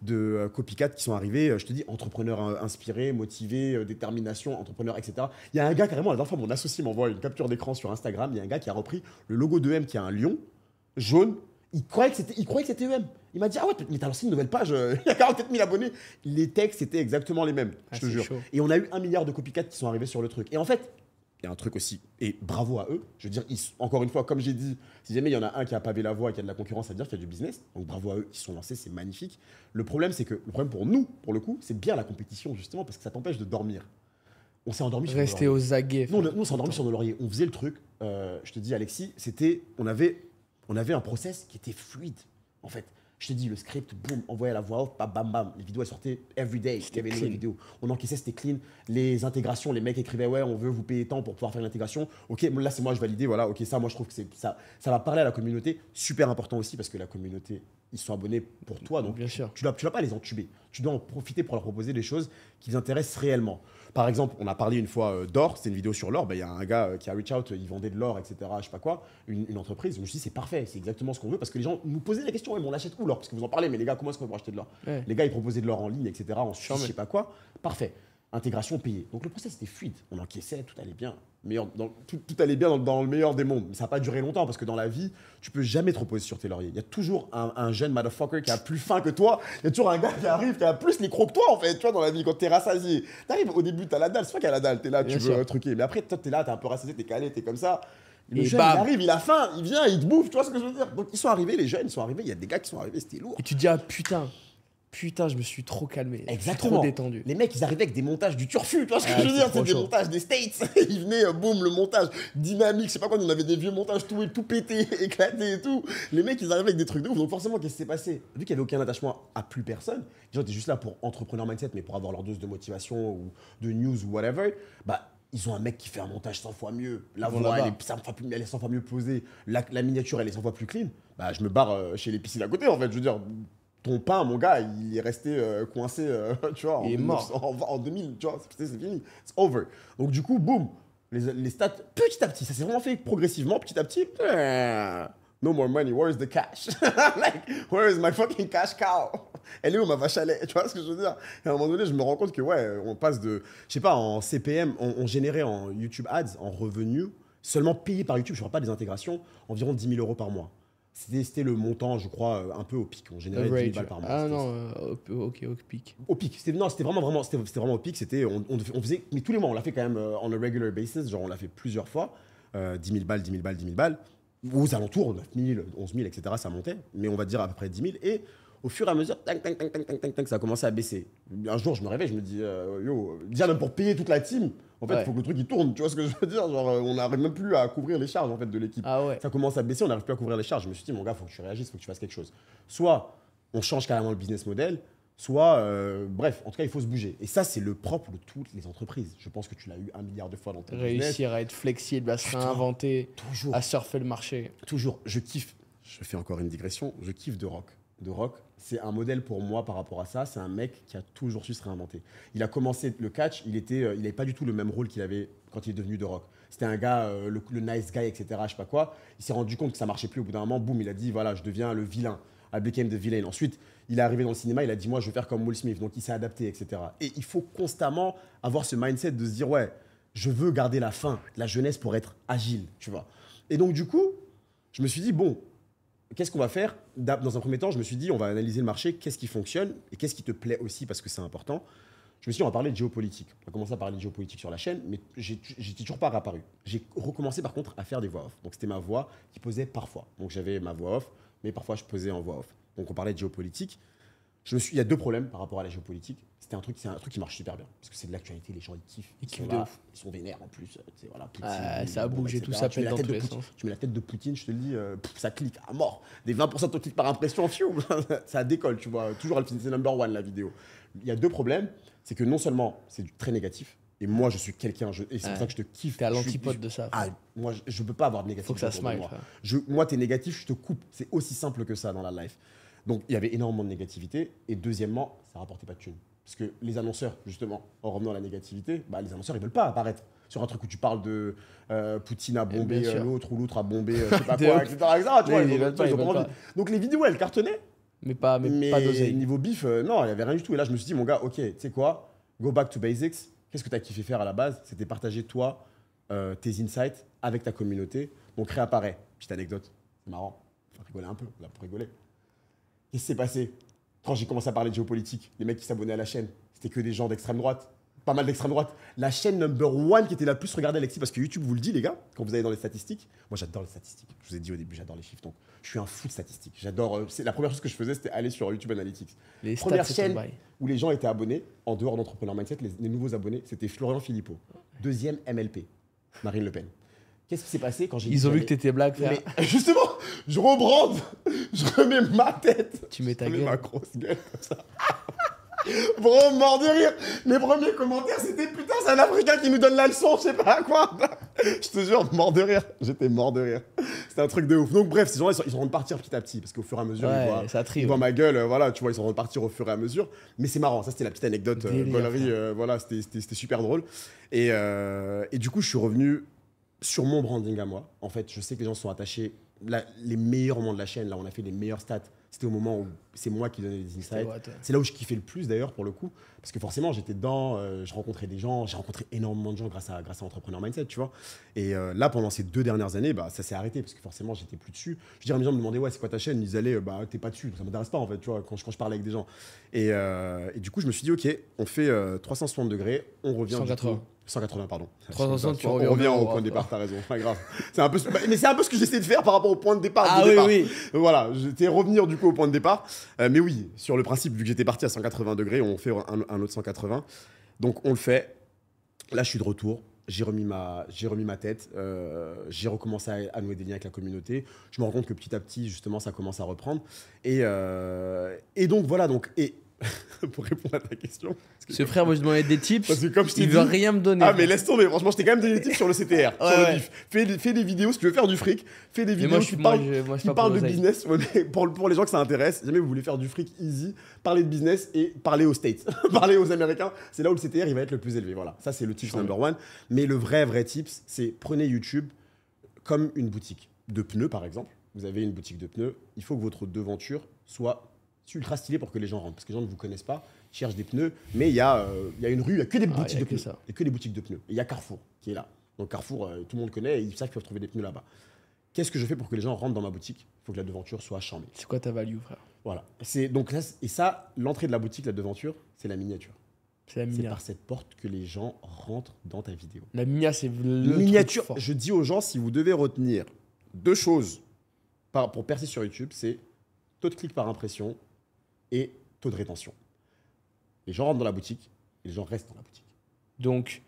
de copycats qui sont arrivés. Je te dis, entrepreneurs inspirés, motivés, détermination, entrepreneurs, etc. Il y a un gars, carrément, la dernière fois, mon associé m'envoie une capture d'écran sur Instagram. Il y a un gars qui a repris le logo d'EM qui a un lion jaune. Il croyait que c'était EM. Il m'a dit, ah ouais, mais t'as lancé une nouvelle page, il y a 47 000 abonnés. Les textes étaient exactement les mêmes, je te c'est jure. chaud. Et on a eu 1 milliard de copycats qui sont arrivés sur le truc. Et en fait, il y a un truc aussi, et bravo à eux. Je veux dire, encore une fois, comme j'ai dit, si jamais il y en a un qui a pavé la voie et qui a de la concurrence, ça veut dire qu'il y a du business. Donc bravo à eux, ils se sont lancés, c'est magnifique. Le problème pour nous, pour le coup, c'est bien la compétition, justement, parce que ça t'empêche de dormir. On s'est endormi sur nos Rester lauriers. aux aguets. Nous, on s'est endormi sur nos lauriers. On faisait le truc. Je te dis, Alexis, on on avait un process qui était fluide, en fait. Je te dis, le script, boum, envoyait la voix off, bam, bam, bam. Les vidéos, elles sortaient everyday. Il y avait les vidéos. On encaissait, c'était clean. Les intégrations, les mecs écrivaient, ouais, on veut vous payer tant pour pouvoir faire l'intégration. Ok, là, c'est moi, je validais, voilà. Ok, ça, moi, je trouve que ça va parler à la communauté. Super important aussi parce que la communauté, ils sont abonnés pour toi. Donc, Bien sûr. tu ne dois pas les entuber. Tu dois en profiter pour leur proposer des choses qui les intéressent réellement. Par exemple, on a parlé une fois d'or, c'était une vidéo sur l'or. Il y a un gars qui a reach out, il vendait de l'or, etc. Je sais pas quoi, une entreprise. Je me suis dit, c'est parfait, c'est exactement ce qu'on veut parce que les gens nous posaient la question, ouais, mais on l'achète où l'or? Parce que vous en parlez, mais les gars, comment est-ce qu'on peut acheter de l'or? Ouais. Les gars, ils proposaient de l'or en ligne, etc. En Suisse, je sais pas quoi. Parfait. Intégration payée. Donc le process était fluide. On encaissait, tout allait bien. Tout allait bien dans le meilleur des mondes. Mais ça n'a pas duré longtemps parce que dans la vie, tu peux jamais te reposer sur tes lauriers. Il y a toujours un jeune motherfucker qui a plus faim que toi. Il y a toujours un gars qui arrive qui a plus les crocs que toi, en fait, tu vois, dans la vie, quand t'es rassasié. T'arrives au début, t'as la dalle. C'est pas qu'il y a la dalle, t'es là, tu veux truquer. Mais après, toi, t'es là, t'es un peu rassasié, t'es calé, t'es comme ça. Le jeune, il arrive, il a faim, il vient, il te bouffe, tu vois ce que je veux dire? Donc ils sont arrivés, les jeunes, ils sont arrivés. Il y a des gars qui sont arrivés, c'était lourd. Et tu te dis, ah putain, je me suis trop calmé. Exactement. Je suis trop détendu. Les mecs, ils arrivaient avec des montages du turfu, tu vois ce que je veux c'est dire? trop C'est des chaud. montages des States. Ils venaient, boum, le montage dynamique, je sais pas quoi, on avait des vieux montages tout pété, éclaté et tout. Les mecs, ils arrivaient avec des trucs de ouf. Donc forcément, qu'est-ce qui s'est passé? Vu qu'il n'y avait aucun attachement à plus personne, les gens étaient juste là pour entrepreneur mindset, mais pour avoir leur dose de motivation ou de news ou whatever, bah, ils ont un mec qui fait un montage 100 fois mieux. La voix, elle est 100 fois mieux posée. La miniature, elle est 100 fois plus clean. Bah, je me barre chez les piscines à côté, en fait. Je veux dire, ton pain, mon gars, il est resté coincé, tu vois, Il est mort. En 2000, tu vois, c'est fini. C'est over. Donc, du coup, boum, les stats, petit à petit, ça s'est vraiment fait progressivement, petit à petit. No more money, where is the cash? Like, where is my fucking cash cow? Elle est où ma vache à lait? Tu vois ce que je veux dire? Et à un moment donné, je me rends compte que, ouais, on passe de, je sais pas, en CPM, on générait en YouTube Ads, en revenus, seulement payé par YouTube, je ne parle pas des intégrations, environ 10 000 € par mois. C'était le montant, je crois, un peu au pic. On générait 10 000 balles par mois. Ah non, ok, au pic. Au pic. C'était vraiment au pic. On faisait, mais tous les mois, on l'a fait quand même on a regular basis. Genre, on l'a fait plusieurs fois. 10 000 balles, 10 000 balles, 10 000 balles. Aux alentours, 9 000, 11 000, etc. Ça montait. Mais on va dire à peu près 10 000. Et au fur et à mesure, ça a commencé à baisser. Un jour, je me réveille, je me dis, déjà même pour payer toute la team, en fait, il faut que le truc il tourne. Tu vois ce que je veux dire? Genre, on n'arrive même plus à couvrir les charges en fait, de l'équipe. Ah ouais. Ça commence à baisser, on n'arrive plus à couvrir les charges. Je me suis dit, mon gars, il faut que tu réagisses, il faut que tu fasses quelque chose. Soit on change carrément le business model, soit, bref, en tout cas, il faut se bouger. Et ça, c'est le propre de toutes les entreprises. Je pense que tu l'as eu 1 milliard de fois dans ton business. Réussir à être flexible, à se réinventer, Toujours. à surfer le marché. Toujours. Je kiffe. Je fais encore une digression. Je kiffe The Rock. The Rock, c'est un modèle pour moi par rapport à ça. C'est un mec qui a toujours su se réinventer. Il a commencé le catch, il n'avait pas du tout le même rôle qu'il avait quand il est devenu The Rock. C'était un gars, le nice guy, etc. Je sais pas quoi. Il s'est rendu compte que ça marchait plus. Au bout d'un moment, boum, il a dit voilà, je deviens le vilain. I became the villain. Ensuite, il est arrivé dans le cinéma, il a dit moi, je vais faire comme Will Smith. Donc, il s'est adapté, etc. Et il faut constamment avoir ce mindset de se dire ouais, je veux garder la faim, la jeunesse pour être agile, tu vois. Et donc, du coup, je me suis dit bon. Qu'est-ce qu'on va faire? Dans un premier temps, je me suis dit, on va analyser le marché, qu'est-ce qui fonctionne et qu'est-ce qui te plaît aussi parce que c'est important. Je me suis dit, on va parler de géopolitique. On a commencé à parler de géopolitique sur la chaîne, mais j'étais toujours pas réapparu. J'ai recommencé par contre à faire des voix off. Donc c'était ma voix qui posait parfois. Donc j'avais ma voix off, mais parfois je posais en voix off. Donc on parlait de géopolitique. Il y a deux problèmes par rapport à la géopolitique. C'est un truc qui marche super bien parce que c'est de l'actualité, les gens ils kiffent. Ils kiffent de ouf. Ils sont vénères en plus. Voilà, Poutine, Ça a bougé, tout s'appelle dans tous les sens. Tu mets la tête de Poutine, je te le dis, ça clique à mort. Des 20% de clics par impression, ça décolle, tu vois. Toujours, c'est number one la vidéo. Il y a deux problèmes. C'est que non seulement c'est très négatif, et moi je suis quelqu'un, et c'est pour ça que je te kiffe. T'es à l'antipode de ça. Ah, moi je peux pas avoir de négatif. Faut que ça smile. Moi t'es négatif, je te coupe. C'est aussi simple que ça dans la life. Donc il y avait énormément de négativité. Et deuxièmement, ça rapportait pas de thunes. Parce que les annonceurs, justement, en revenant à la négativité, bah, les annonceurs ils veulent pas apparaître sur un truc où tu parles de Poutine a bombé l'autre ou l'autre a bombé je sais pas quoi, etc. Tu vois, ils ont pas envie. Donc les vidéos elles cartonnaient. Mais pas d'oseille. Niveau bif, non, il n'y avait rien du tout. Et là, je me suis dit, mon gars, ok, tu sais quoi, go back to basics. Qu'est-ce que tu as kiffé faire à la base? C'était partager, toi, tes insights avec ta communauté. Donc, réapparaît. Petite anecdote, c'est marrant. Faut rigoler un peu, là, pour rigoler. Qu'est-ce qui s'est passé quand j'ai commencé à parler de géopolitique? Les mecs qui s'abonnaient à la chaîne, c'était que des gens d'extrême droite. Pas mal d'extrême droite. La chaîne number one qui était la plus regardée, Alexis, parce que YouTube vous le dit, les gars, quand vous allez dans les statistiques. Moi, j'adore les statistiques. Je vous ai dit au début, j'adore les chiffres. Donc, je suis un fou de statistiques. J'adore. C'est la première chose que je faisais, c'était aller sur YouTube Analytics. Les première stats, chaîne où les gens étaient abonnés, en dehors d'Entrepreneur Mindset, les nouveaux abonnés, c'était Florian Philippot. Deuxième, MLP, Marine Le Pen. Qu'est-ce qui s'est passé quand j'ai Ils ont vu que t'étais blague, frère. Mais justement, je rebrande, je remets ma tête. Tu mets ta je remets gueule. ma grosse gueule comme ça. Bro, mort de rire. Les premiers commentaires, c'était putain, c'est un Africain qui nous donne la leçon, je sais pas quoi. Je te jure, mort de rire. J'étais mort de rire. C'était un truc de ouf. Donc, bref, ces gens-là, ils sont en train de partir petit à petit parce qu'au fur et à mesure, Ouais, ça ils trie. voient Ouais. ma gueule, voilà, tu vois, ils sont en train de partir au fur et à mesure. Mais c'est marrant, ça, c'était la petite anecdote, Délire, gaulerie, voilà, c'était super drôle. Et du coup, je suis revenu sur mon branding à moi. En fait, je sais que les gens sont attachés. Les meilleurs moments de la chaîne, là, on a fait les meilleurs stats. C'était au moment où c'est moi qui donnais les insights. C'est là où je kiffais le plus d'ailleurs pour le coup, parce que forcément j'étais dedans, je rencontrais des gens, j'ai rencontré énormément de gens grâce à Entrepreneur Mindset, tu vois. Et là pendant ces 2 dernières années, bah, ça s'est arrêté parce que forcément j'étais plus dessus. Je dirais, les gens me demandaient ouais c'est quoi ta chaîne, ils disaient allez bah t'es pas dessus, ça m'intéresse pas en fait, tu vois, quand je parlais avec des gens. Et du coup je me suis dit ok, on fait 360 degrés, on revient 180. du coup, 180 pardon. 360 tu on reviens revient au droit, point de quoi. départ, t'as raison, pas grave. C'est un peu, mais c'est un peu ce que j'essaie de faire par rapport au point de départ. Ah de oui, départ. oui. Voilà, j'étais revenir du coup au point de départ. Mais oui, sur le principe, vu que j'étais parti à 180 degrés, on fait un autre 180. Donc on le fait. Là, je suis de retour. J'ai remis ma tête. J'ai recommencé à nouer des liens avec la communauté. Je me rends compte que petit à petit, justement, ça commence à reprendre. Et donc voilà. Et pour répondre à ta question. Ce frère, moi je demandais des tips. Parce que comme je t'ai Il dit, veut rien me donner. ah mais laisse tomber, franchement je t'ai quand même donné des tips sur le CTR, sur le Ouais. bif. Fais des vidéos, si tu veux faire du fric, fais des Mais vidéos moi, je qui suis parlent, moi, je qui pas parlent pour de l'oseille. business. Ouais, mais pour les gens que ça intéresse, si jamais vous voulez faire du fric easy, parlez de business et parlez aux States, parlez aux Américains, c'est là où le CTR il va être le plus élevé. Voilà, ça c'est le tips number one. Mais le vrai tips, c'est prenez YouTube comme une boutique de pneus par exemple. Vous avez une boutique de pneus, il faut que votre devanture soit ultra stylée pour que les gens rentrent, parce que les gens ne vous connaissent pas, cherchent des pneus, mais il y a une rue, il n'y a que des boutiques y a de que pneus. ça. Il y a que des boutiques de pneus. Et il y a Carrefour qui est là. Donc Carrefour, tout le monde connaît et ils savent qu'ils peuvent trouver des pneus là-bas. Qu'est-ce que je fais pour que les gens rentrent dans ma boutique? Il faut que la devanture soit chambée. C'est quoi ta value, frère? Voilà. Donc là, et ça, l'entrée de la boutique, la devanture, c'est la miniature. C'est la C'est minia. par cette porte que les gens rentrent dans ta vidéo. La minia, c'est le Miniature, truc fort. je dis aux gens, si vous devez retenir 2 choses pour percer sur YouTube, c'est taux de clic par impression et taux de rétention. Les gens rentrent dans la boutique et les gens restent dans la boutique. Donc,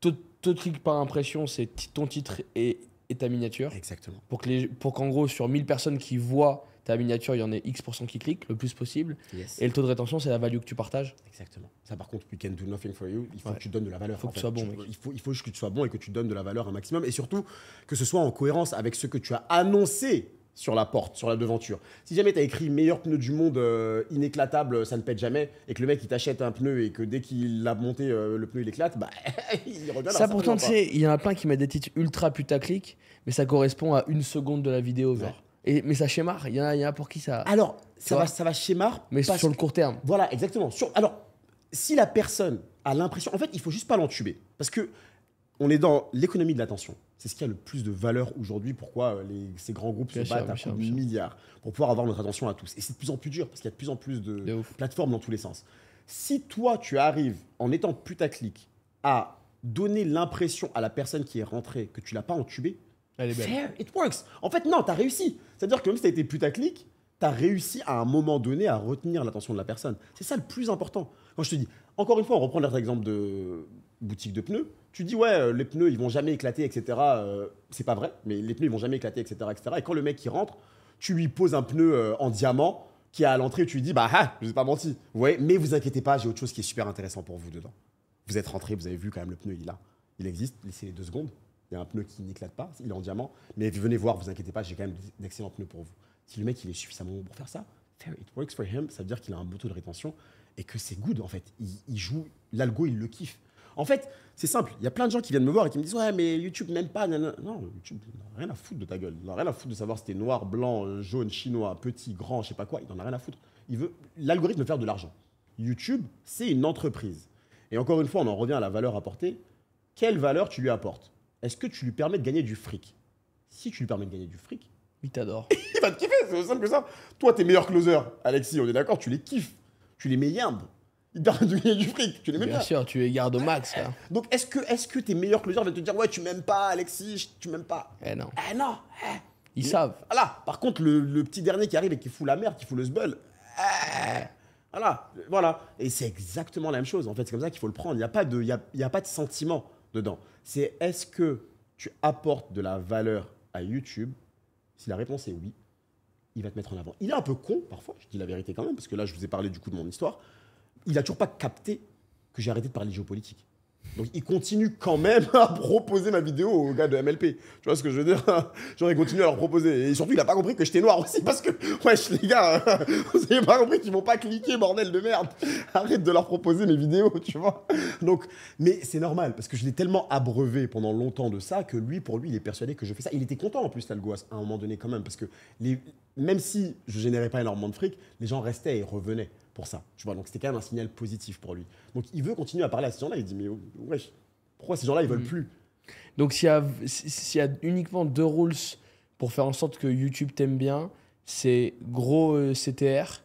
taux de clic par impression, c'est ton titre et ta miniature. Exactement. Pour qu'en gros, sur 1000 personnes qui voient ta miniature, il y en ait X% qui cliquent le plus possible. Yes. Et le taux de rétention, c'est la value que tu partages. Exactement. Ça, par contre, we can do nothing for you. Il faut Ouais. que tu donnes de la valeur. Faut en que tu fait. sois bon, mec. Il faut juste que tu sois bon et que tu donnes de la valeur un maximum. Et surtout, que ce soit en cohérence avec ce que tu as annoncé sur la porte, sur la devanture. Si jamais tu as écrit meilleur pneu du monde, inéclatable, ça ne pète jamais, et que le mec il t'achète un pneu et que dès qu'il l'a monté, le pneu il éclate, bah il regarde. Ça, pourtant, tu sais, il y en a plein qui mettent des titres ultra putaclic, mais ça correspond à 1 seconde de la vidéo, genre. Mais ça schémare. Il y en a pour qui ça. Alors, vois ça va schémar. Mais parce sur le court terme. Voilà, exactement. Alors, si la personne a l'impression... En fait, il faut juste pas l'entuber. Parce que on est dans l'économie de l'attention. C'est ce qui a le plus de valeur aujourd'hui. Pourquoi ces grands groupes Bien se sûr, battent bien à sûr, coups de bien sûr. milliards pour pouvoir avoir notre attention à tous. Et c'est de plus en plus dur parce qu'il y a de plus en plus De de ouf. plateformes dans tous les sens. Si toi, tu arrives, en étant putaclic, à donner l'impression à la personne qui est rentrée que tu l'as pas entubé, Elle est belle. fair, it works. En fait, non, tu as réussi. C'est-à-dire que même si tu as été putaclic, tu as réussi à un moment donné à retenir l'attention de la personne. C'est ça le plus important. Quand je te dis, encore une fois, on reprend notre exemple de boutique de pneus. Tu dis, ouais, les pneus, ils vont jamais éclater, etc. C'est pas vrai, mais les pneus, ils vont jamais éclater, etc., etc. Et quand le mec qui rentre, tu lui poses un pneu en diamant qui est à l'entrée, tu lui dis, bah, ah, je vous ai pas menti. Vous voyez, mais vous inquiétez pas, j'ai autre chose qui est super intéressant pour vous dedans. Vous êtes rentré, vous avez vu quand même le pneu, il est là. Il existe, laissez les 2 secondes. Il y a un pneu qui n'éclate pas, il est en diamant. Mais venez voir, vous inquiétez pas, j'ai quand même d'excellents pneus pour vous. Si le mec il est suffisamment bon pour faire ça, fair, it works for him, ça veut dire qu'il a un beau taux de rétention et que c'est good en fait. Il joue, l'algo il le kiffe. En fait, c'est simple, il y a plein de gens qui viennent me voir et qui me disent ouais mais YouTube m'aime pas. Nanana. Non, YouTube il n'en a rien à foutre de ta gueule. Il n'en a rien à foutre de savoir si t'es noir, blanc, jaune, chinois, petit, grand, je sais pas quoi. Il n'en a rien à foutre. L'algorithme veut faire de l'argent. YouTube, c'est une entreprise. Et encore une fois, on en revient à la valeur apportée. Quelle valeur tu lui apportes? Est-ce que tu lui permets de gagner du fric? Si tu lui permets de gagner du fric, Il t'adore. il va te kiffer, c'est aussi simple que ça. Toi, tes meilleurs closers, Alexis, on est d'accord, tu les kiffes. Tu les mets yimbe. Ils te permettent de gagner du fric. Tu les mets Bien bien. sûr, tu les gardes au max, là. Donc, est-ce que tes meilleurs closers vont te dire ouais, tu m'aimes pas, Alexis, tu m'aimes pas? Eh non. Eh non. Ils savent. Voilà. Par contre, le petit dernier qui arrive et qui fout la merde, qui fout le sbul. Voilà. Et c'est exactement la même chose. En fait, c'est comme ça qu'il faut le prendre. Il n'y a pas de sentiment dedans. C'est est-ce que tu apportes de la valeur à YouTube Si la réponse est oui, il va te mettre en avant. Il est un peu con parfois, je dis la vérité quand même, parce que là, je vous ai parlé du coup de mon histoire. Il n'a toujours pas capté que j'ai arrêté de parler de géopolitique. Donc il continue quand même à proposer ma vidéo aux gars de MLP. Tu vois ce que je veux dire? Genre il continue à leur proposer. Et surtout il a pas compris que j'étais noir aussi parce que, wesh les gars, vous avez pas compris qu'ils vont pas cliquer, bordel de merde. Arrête de leur proposer mes vidéos, tu vois. Donc, mais c'est normal parce que je l'ai tellement abreuvé pendant longtemps de ça que lui, pour lui, il est persuadé que je fais ça. Il était content en plus, Talgo, à un moment donné quand même parce que même si je générais pas énormément de fric, les gens restaient et revenaient pour ça, tu vois, donc c'était quand même un signal positif pour lui. Donc il veut continuer à parler à ces gens-là, il dit mais wesh, pourquoi ces gens-là ils veulent plus? Donc s'il y a uniquement 2 rules pour faire en sorte que YouTube t'aime bien, c'est gros CTR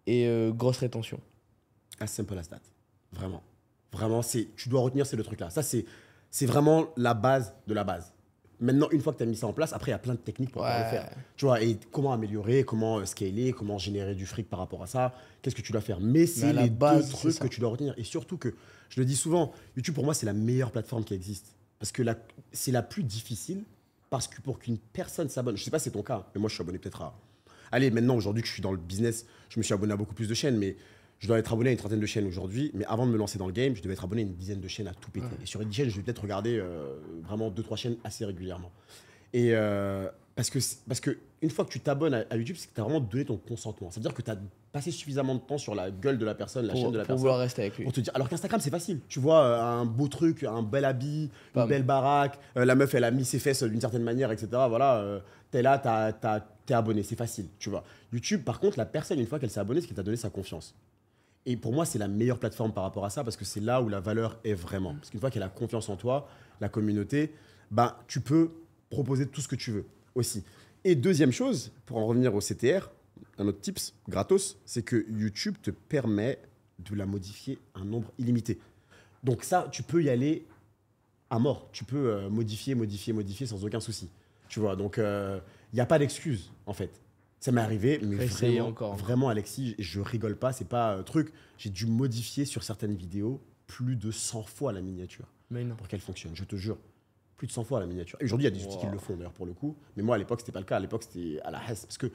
et grosse rétention. As simple as that, vraiment. Vraiment, tu dois retenir ces 2 trucs-là. Ça c'est vraiment la base de la base. Maintenant, une fois que tu as mis ça en place, après, il y a plein de techniques pour pouvoir le faire. Tu vois, et comment améliorer, comment scaler, comment générer du fric par rapport à ça, qu'est-ce que tu dois faire. Mais c'est les 2 trucs que tu dois retenir. Et surtout que, je le dis souvent, YouTube, pour moi, c'est la meilleure plateforme qui existe. Parce que c'est la plus difficile, parce que pour qu'une personne s'abonne, je sais pas si c'est ton cas, mais moi, je suis abonné peut-être à... Allez, maintenant, aujourd'hui que je suis dans le business, je me suis abonné à beaucoup plus de chaînes, mais je dois être abonné à une trentaine de chaînes aujourd'hui. Mais avant de me lancer dans le game, je devais être abonné à une dizaine de chaînes à tout péter. Et sur une dizaine, je vais peut-être regarder vraiment 2-3 chaînes assez régulièrement. Et parce que une fois que tu t'abonnes à YouTube, c'est que tu as vraiment donné ton consentement. C'est-à-dire que tu as passé suffisamment de temps sur la gueule de la personne, la chaîne de la personne. Pour vouloir rester avec lui. Pour te dire, alors qu'Instagram, c'est facile. Tu vois, un beau truc, un bel habit, une belle baraque, la meuf, elle a mis ses fesses d'une certaine manière, etc. Voilà, t'es là, t'es abonné, c'est facile, tu vois. YouTube, par contre, la personne, une fois qu'elle s'est abonnée, c'est qu'elle t'a donné sa confiance. Et pour moi, c'est la meilleure plateforme par rapport à ça parce que c'est là où la valeur est vraiment. Parce qu'une fois qu'elle a confiance en toi, la communauté, bah, tu peux proposer tout ce que tu veux aussi. Et deuxième chose, pour en revenir au CTR, un autre tips gratos, c'est que YouTube te permet de la modifier un nombre illimité. Donc ça, tu peux y aller à mort. Tu peux modifier sans aucun souci. Tu vois, donc il n'y a pas d'excuse en fait. Ça m'est arrivé, mais vraiment, Alexis, je rigole pas, c'est pas un truc. J'ai dû modifier sur certaines vidéos plus de 100 fois la miniature pour qu'elle fonctionne, je te jure. Plus de 100 fois la miniature. Et aujourd'hui, il y a des outils qui le font d'ailleurs pour le coup. Mais moi, à l'époque, c'était pas le cas. À l'époque, c'était à la hesse. Parce que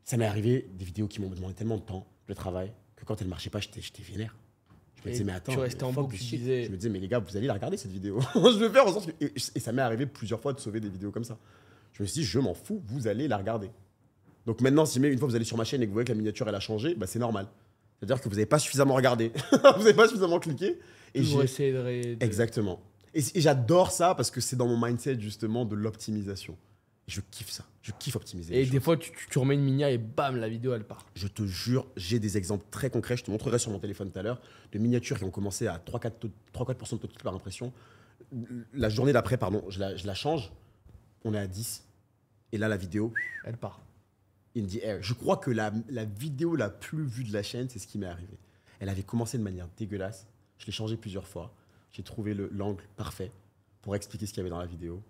ça m'est arrivé des vidéos qui m'ont demandé tellement de temps de travail que quand elles marchaient pas, j'étais vénère. Je me disais, mais attends, tu restais en boucle, je me disais, mais les gars, vous allez la regarder cette vidéo. Je vais faire en sorte que... Et ça m'est arrivé plusieurs fois de sauver des vidéos comme ça. Je me suis dit, je m'en fous, vous allez la regarder. Donc maintenant, si une fois vous allez sur ma chaîne et que vous voyez que la miniature elle a changé, bah c'est normal. C'est-à-dire que vous n'avez pas suffisamment regardé, vous n'avez pas suffisamment cliqué. Et j'ai essayé de... Exactement. Et j'adore ça parce que c'est dans mon mindset justement de l'optimisation. Je kiffe ça. Je kiffe optimiser. Et des fois, tu remets une miniature et bam, la vidéo elle part. Je te jure, j'ai des exemples très concrets. Je te montrerai sur mon téléphone tout à l'heure de miniatures qui ont commencé à 3-4% de taux de clic par impression. La journée d'après, pardon, je la change. On est à 10. Et là, la vidéo, elle part. In the air. Je crois que la vidéo la plus vue de la chaîne, c'est ce qui m'est arrivé. Elle avait commencé de manière dégueulasse. Je l'ai changée plusieurs fois. J'ai trouvé l'angle parfait pour expliquer ce qu'il y avait dans la vidéo.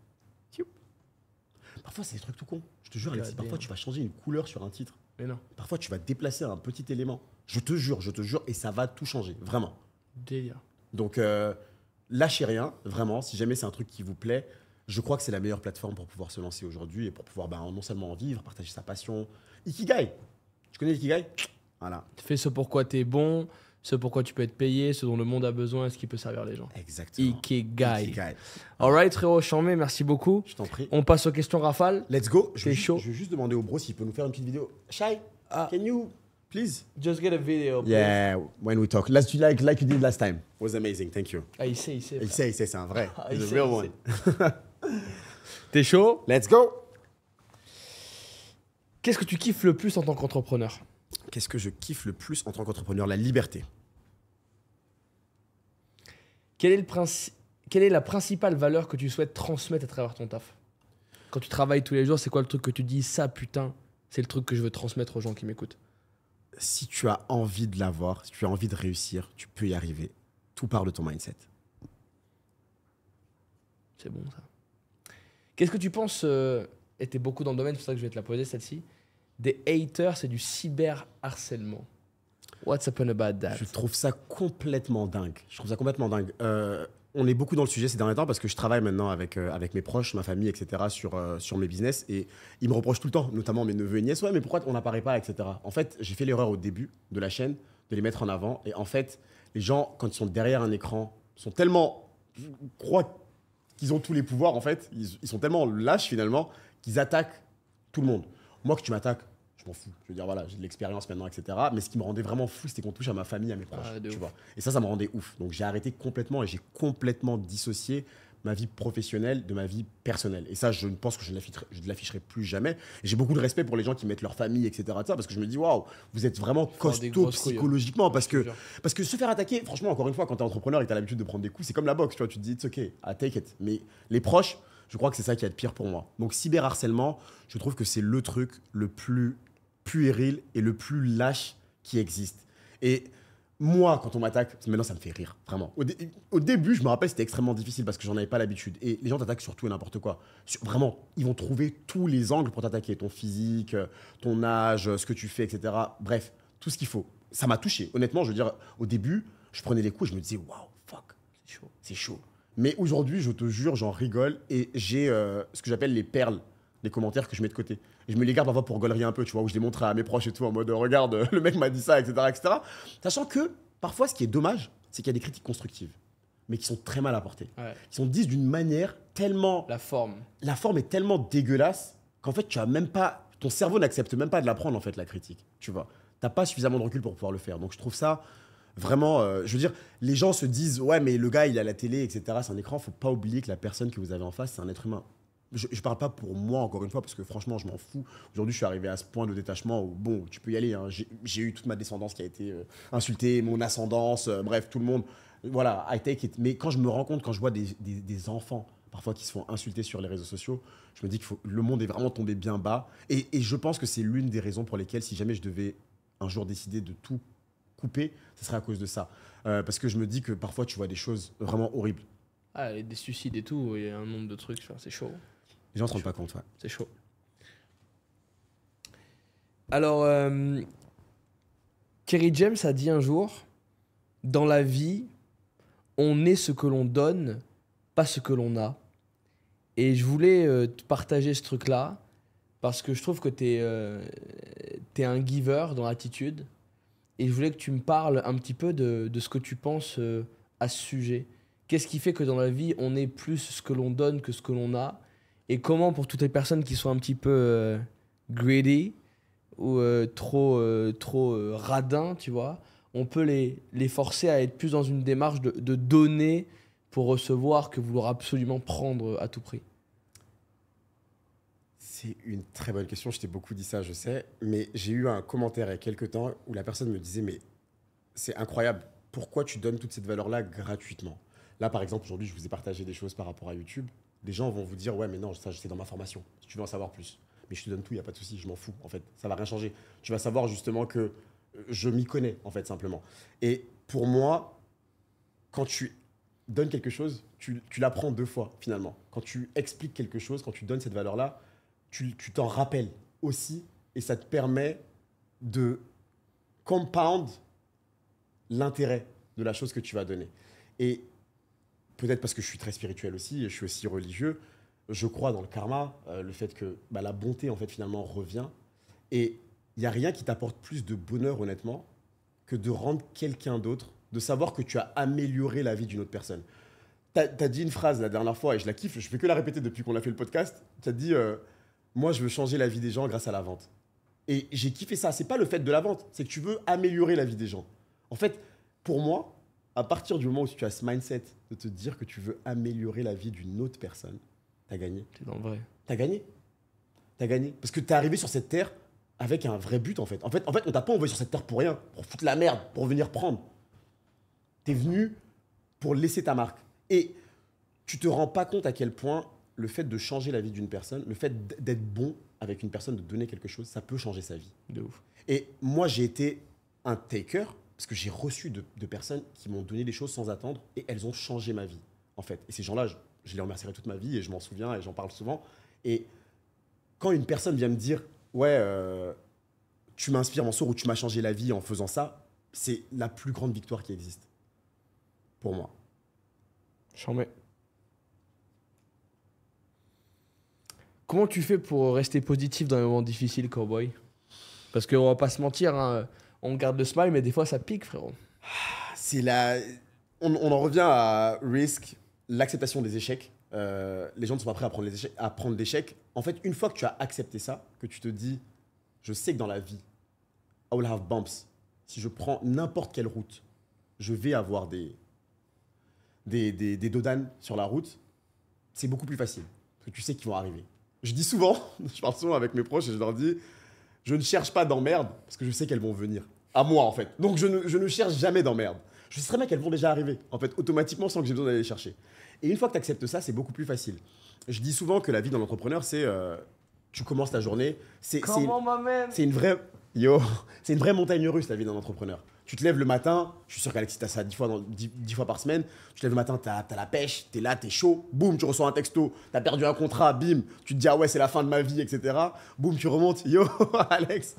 Parfois, c'est des trucs tout cons. Je te jure, Alexis, parfois, tu vas changer une couleur sur un titre. Mais non. Parfois, tu vas déplacer un petit élément. Je te jure, et ça va tout changer, vraiment. Délire. Donc, lâchez rien, vraiment. Si jamais c'est un truc qui vous plaît, je crois que c'est la meilleure plateforme pour pouvoir se lancer aujourd'hui et pour pouvoir non seulement en vivre, partager sa passion. Ikigai. Tu connais l'Ikigai? Voilà. Fais ce pourquoi tu es bon, ce pourquoi tu peux être payé, ce dont le monde a besoin et ce qui peut servir les gens. Exactement. Ikigai. Alright, frérot, Chambé, merci beaucoup. Je t'en prie. On passe aux questions rafales. Let's go. T'es chaud. Je vais juste demander au bro s'il peut nous faire une petite vidéo. Shai, can you please? Just get a video. Please. Yeah, when we talk. Let's do like you did last time. It was amazing, thank you. Ah, il sait. Il sait, c'est un vrai. He's a real one. T'es chaud? Let's go. Qu'est-ce que tu kiffes le plus en tant qu'entrepreneur? Qu'est-ce que je kiffe le plus en tant qu'entrepreneur? La liberté. Quelle est la principale valeur que tu souhaites transmettre à travers ton taf? Quand tu travailles tous les jours, c'est quoi le truc que tu dis, ça putain, c'est le truc que je veux transmettre aux gens qui m'écoutent? Si tu as envie de l'avoir, si tu as envie de réussir, tu peux y arriver. Tout part de ton mindset. C'est bon ça. Qu'est-ce que tu penses, et t'es beaucoup dans le domaine, c'est pour ça que je vais te la poser celle-ci, des haters, c'est du cyberharcèlement. What's up about that? Je trouve ça complètement dingue. on est beaucoup dans le sujet ces derniers temps parce que je travaille maintenant avec mes proches, ma famille, etc. sur mes business et ils me reprochent tout le temps, notamment mes neveux et nièces, ouais, mais pourquoi on n'apparaît pas, etc. En fait, j'ai fait l'erreur au début de la chaîne de les mettre en avant et en fait, les gens, quand ils sont derrière un écran, sont tellement, croient qu'ils ont tous les pouvoirs, en fait, ils sont tellement lâches finalement qu'ils attaquent tout le monde. Moi, que tu m'attaques, je m'en fous. Je veux dire, voilà, j'ai de l'expérience maintenant, etc. Mais ce qui me rendait vraiment fou, c'était qu'on touche à ma famille, à mes proches, tu vois. Et ça me rendait ouf. Donc j'ai arrêté complètement et j'ai complètement dissocié ma vie professionnelle de ma vie personnelle. Et ça, je pense que je ne l'afficherai plus jamais. Et j'ai beaucoup de respect pour les gens qui mettent leur famille, etc. de ça, parce que je me dis, waouh, vous êtes vraiment costaud psychologiquement. Parce que se faire attaquer, franchement, encore une fois, quand tu es entrepreneur et que tu as l'habitude de prendre des coups, c'est comme la boxe, tu vois. Tu te dis, it's OK, I take it. Mais les proches, je crois que c'est ça qui est le pire pour moi. Donc cyberharcèlement, je trouve que c'est le truc le plus puéril et le plus lâche qui existe. Et moi, quand on m'attaque, maintenant ça me fait rire, vraiment. Au début, je me rappelle, c'était extrêmement difficile parce que j'en avais pas l'habitude. Et les gens t'attaquent sur tout et n'importe quoi. Vraiment, ils vont trouver tous les angles pour t'attaquer. Ton physique, ton âge, ce que tu fais, etc. Bref, tout ce qu'il faut. Ça m'a touché. Honnêtement, je veux dire, au début, je prenais les coups et je me disais, waouh, fuck, c'est chaud, c'est chaud. Mais aujourd'hui, je te jure, j'en rigole et j'ai ce que j'appelle les perles, les commentaires que je mets de côté. Et je me les garde parfois pour gaulerie un peu, tu vois, où je les montre à mes proches et tout, en mode regarde, le mec m'a dit ça, etc., etc. Sachant que parfois, ce qui est dommage, c'est qu'il y a des critiques constructives, mais qui sont très mal apportées. Ouais. Qui sont dites d'une manière tellement. La forme est tellement dégueulasse qu'en fait, tu as même pas. Ton cerveau n'accepte même pas de la prendre, en fait, la critique. Tu vois. T'as pas suffisamment de recul pour pouvoir le faire. Donc je trouve ça. Vraiment, je veux dire, les gens se disent, ouais, mais le gars, il a la télé, etc. C'est un écran. Faut pas oublier que la personne que vous avez en face, c'est un être humain. Je parle pas pour moi, encore une fois, parce que franchement, je m'en fous. Aujourd'hui, je suis arrivé à ce point de détachement où, bon, tu peux y aller. Hein. J'ai eu toute ma descendance qui a été insultée, mon ascendance, bref, tout le monde. Voilà, I take it. Mais quand je me rends compte, quand je vois des enfants, parfois, qui se font insulter sur les réseaux sociaux, je me dis que le monde est vraiment tombé bien bas. Et je pense que c'est l'une des raisons pour lesquelles, si jamais je devais un jour décider de tout couper, ce serait à cause de ça. Parce que je me dis que parfois, tu vois des choses vraiment horribles. Ah, des suicides et tout, il y a un nombre de trucs, c'est chaud. Les gens ne se rendent pas compte, ouais. C'est chaud. Alors, Kerry James a dit un jour, dans la vie, on est ce que l'on donne, pas ce que l'on a. Et je voulais te partager ce truc-là, parce que je trouve que t'es un giver dans l'attitude. Et je voulais que tu me parles un petit peu de ce que tu penses à ce sujet. Qu'est-ce qui fait que dans la vie, on est plus ce que l'on donne que ce que l'on a? Et comment, pour toutes les personnes qui sont un petit peu greedy ou trop radins, tu vois, on peut les forcer à être plus dans une démarche de donner pour recevoir que vouloir absolument prendre à tout prix? C'est une très bonne question. Je t'ai beaucoup dit ça, je sais. Mais j'ai eu un commentaire il y a quelques temps où la personne me disait, mais c'est incroyable, pourquoi tu donnes toute cette valeur-là gratuitement? Là, par exemple, aujourd'hui, je vous ai partagé des choses par rapport à YouTube. Des gens vont vous dire, ouais, mais non, ça, c'est dans ma formation, si tu veux en savoir plus. Mais je te donne tout, il n'y a pas de souci, je m'en fous, en fait. Ça va rien changer. Tu vas savoir justement que je m'y connais, en fait, simplement. Et pour moi, quand tu donnes quelque chose, tu l'apprends deux fois, finalement. Quand tu expliques quelque chose, quand tu donnes cette valeur-là, tu t'en rappelles aussi, et ça te permet de compound l'intérêt de la chose que tu vas donner. Et peut-être parce que je suis très spirituel aussi, et je suis aussi religieux, je crois dans le karma, le fait que la bonté, en fait, finalement, revient. Et il n'y a rien qui t'apporte plus de bonheur, honnêtement, que de rendre quelqu'un d'autre, de savoir que tu as amélioré la vie d'une autre personne. Tu as dit une phrase la dernière fois, et je la kiffe, je fais que la répéter depuis qu'on a fait le podcast. Tu as dit, moi, je veux changer la vie des gens grâce à la vente. Et j'ai kiffé ça. C'est pas le fait de la vente, c'est que tu veux améliorer la vie des gens. En fait, pour moi, à partir du moment où tu as ce mindset de te dire que tu veux améliorer la vie d'une autre personne, t'as gagné. C'est dans le vrai. T'as gagné. T'as gagné. Parce que t'es arrivé sur cette terre avec un vrai but, en fait. En fait, on t'a pas envoyé sur cette terre pour rien, pour foutre la merde, pour venir prendre. T'es venu pour laisser ta marque. Et tu te rends pas compte à quel point le fait de changer la vie d'une personne, le fait d'être bon avec une personne, de donner quelque chose, ça peut changer sa vie. De ouf. Et moi, j'ai été un taker, parce que j'ai reçu de personnes qui m'ont donné des choses sans attendre et elles ont changé ma vie, en fait. Et ces gens-là, je les remercierai toute ma vie et je m'en souviens et j'en parle souvent. Et quand une personne vient me dire « Ouais, tu m'inspires, Mansour, ou tu m'as changé la vie en faisant ça », c'est la plus grande victoire qui existe. Pour moi. J'en mets. Comment tu fais pour rester positif dans les moments difficiles, Cowboy? Parce qu'on va pas se mentir, hein, on garde le smile, mais des fois ça pique, frérot. C'est la... on en revient à risk, l'acceptation des échecs. Les gens ne sont pas prêts à prendre l'échec. En fait, une fois que tu as accepté ça, que tu te dis, je sais que dans la vie, I will have bumps. Si je prends n'importe quelle route, je vais avoir des dodanes sur la route. C'est beaucoup plus facile, parce que tu sais qu'ils vont arriver. Je dis souvent, je parle souvent avec mes proches et je leur dis, je ne cherche pas d'emmerde, parce que je sais qu'elles vont venir. À moi, en fait. Donc, je ne cherche jamais d'emmerde. Je sais très bien qu'elles vont déjà arriver, en fait, automatiquement, sans que j'ai besoin d'aller les chercher. Et une fois que tu acceptes ça, c'est beaucoup plus facile. Je dis souvent que la vie d'un entrepreneur, c'est... tu commences ta journée... Comment, ma man? C'est une vraie... Yo, c'est une vraie montagne russe, la vie d'un entrepreneur. Tu te lèves le matin, je suis sûr qu'Alexis, t'as ça 10 fois par semaine. Tu te lèves le matin, t'as la pêche, t'es là, t'es chaud. Boum, tu reçois un texto, t'as perdu un contrat, bim. Tu te dis, ah ouais, c'est la fin de ma vie, etc. Boum, tu remontes. Yo, Alex.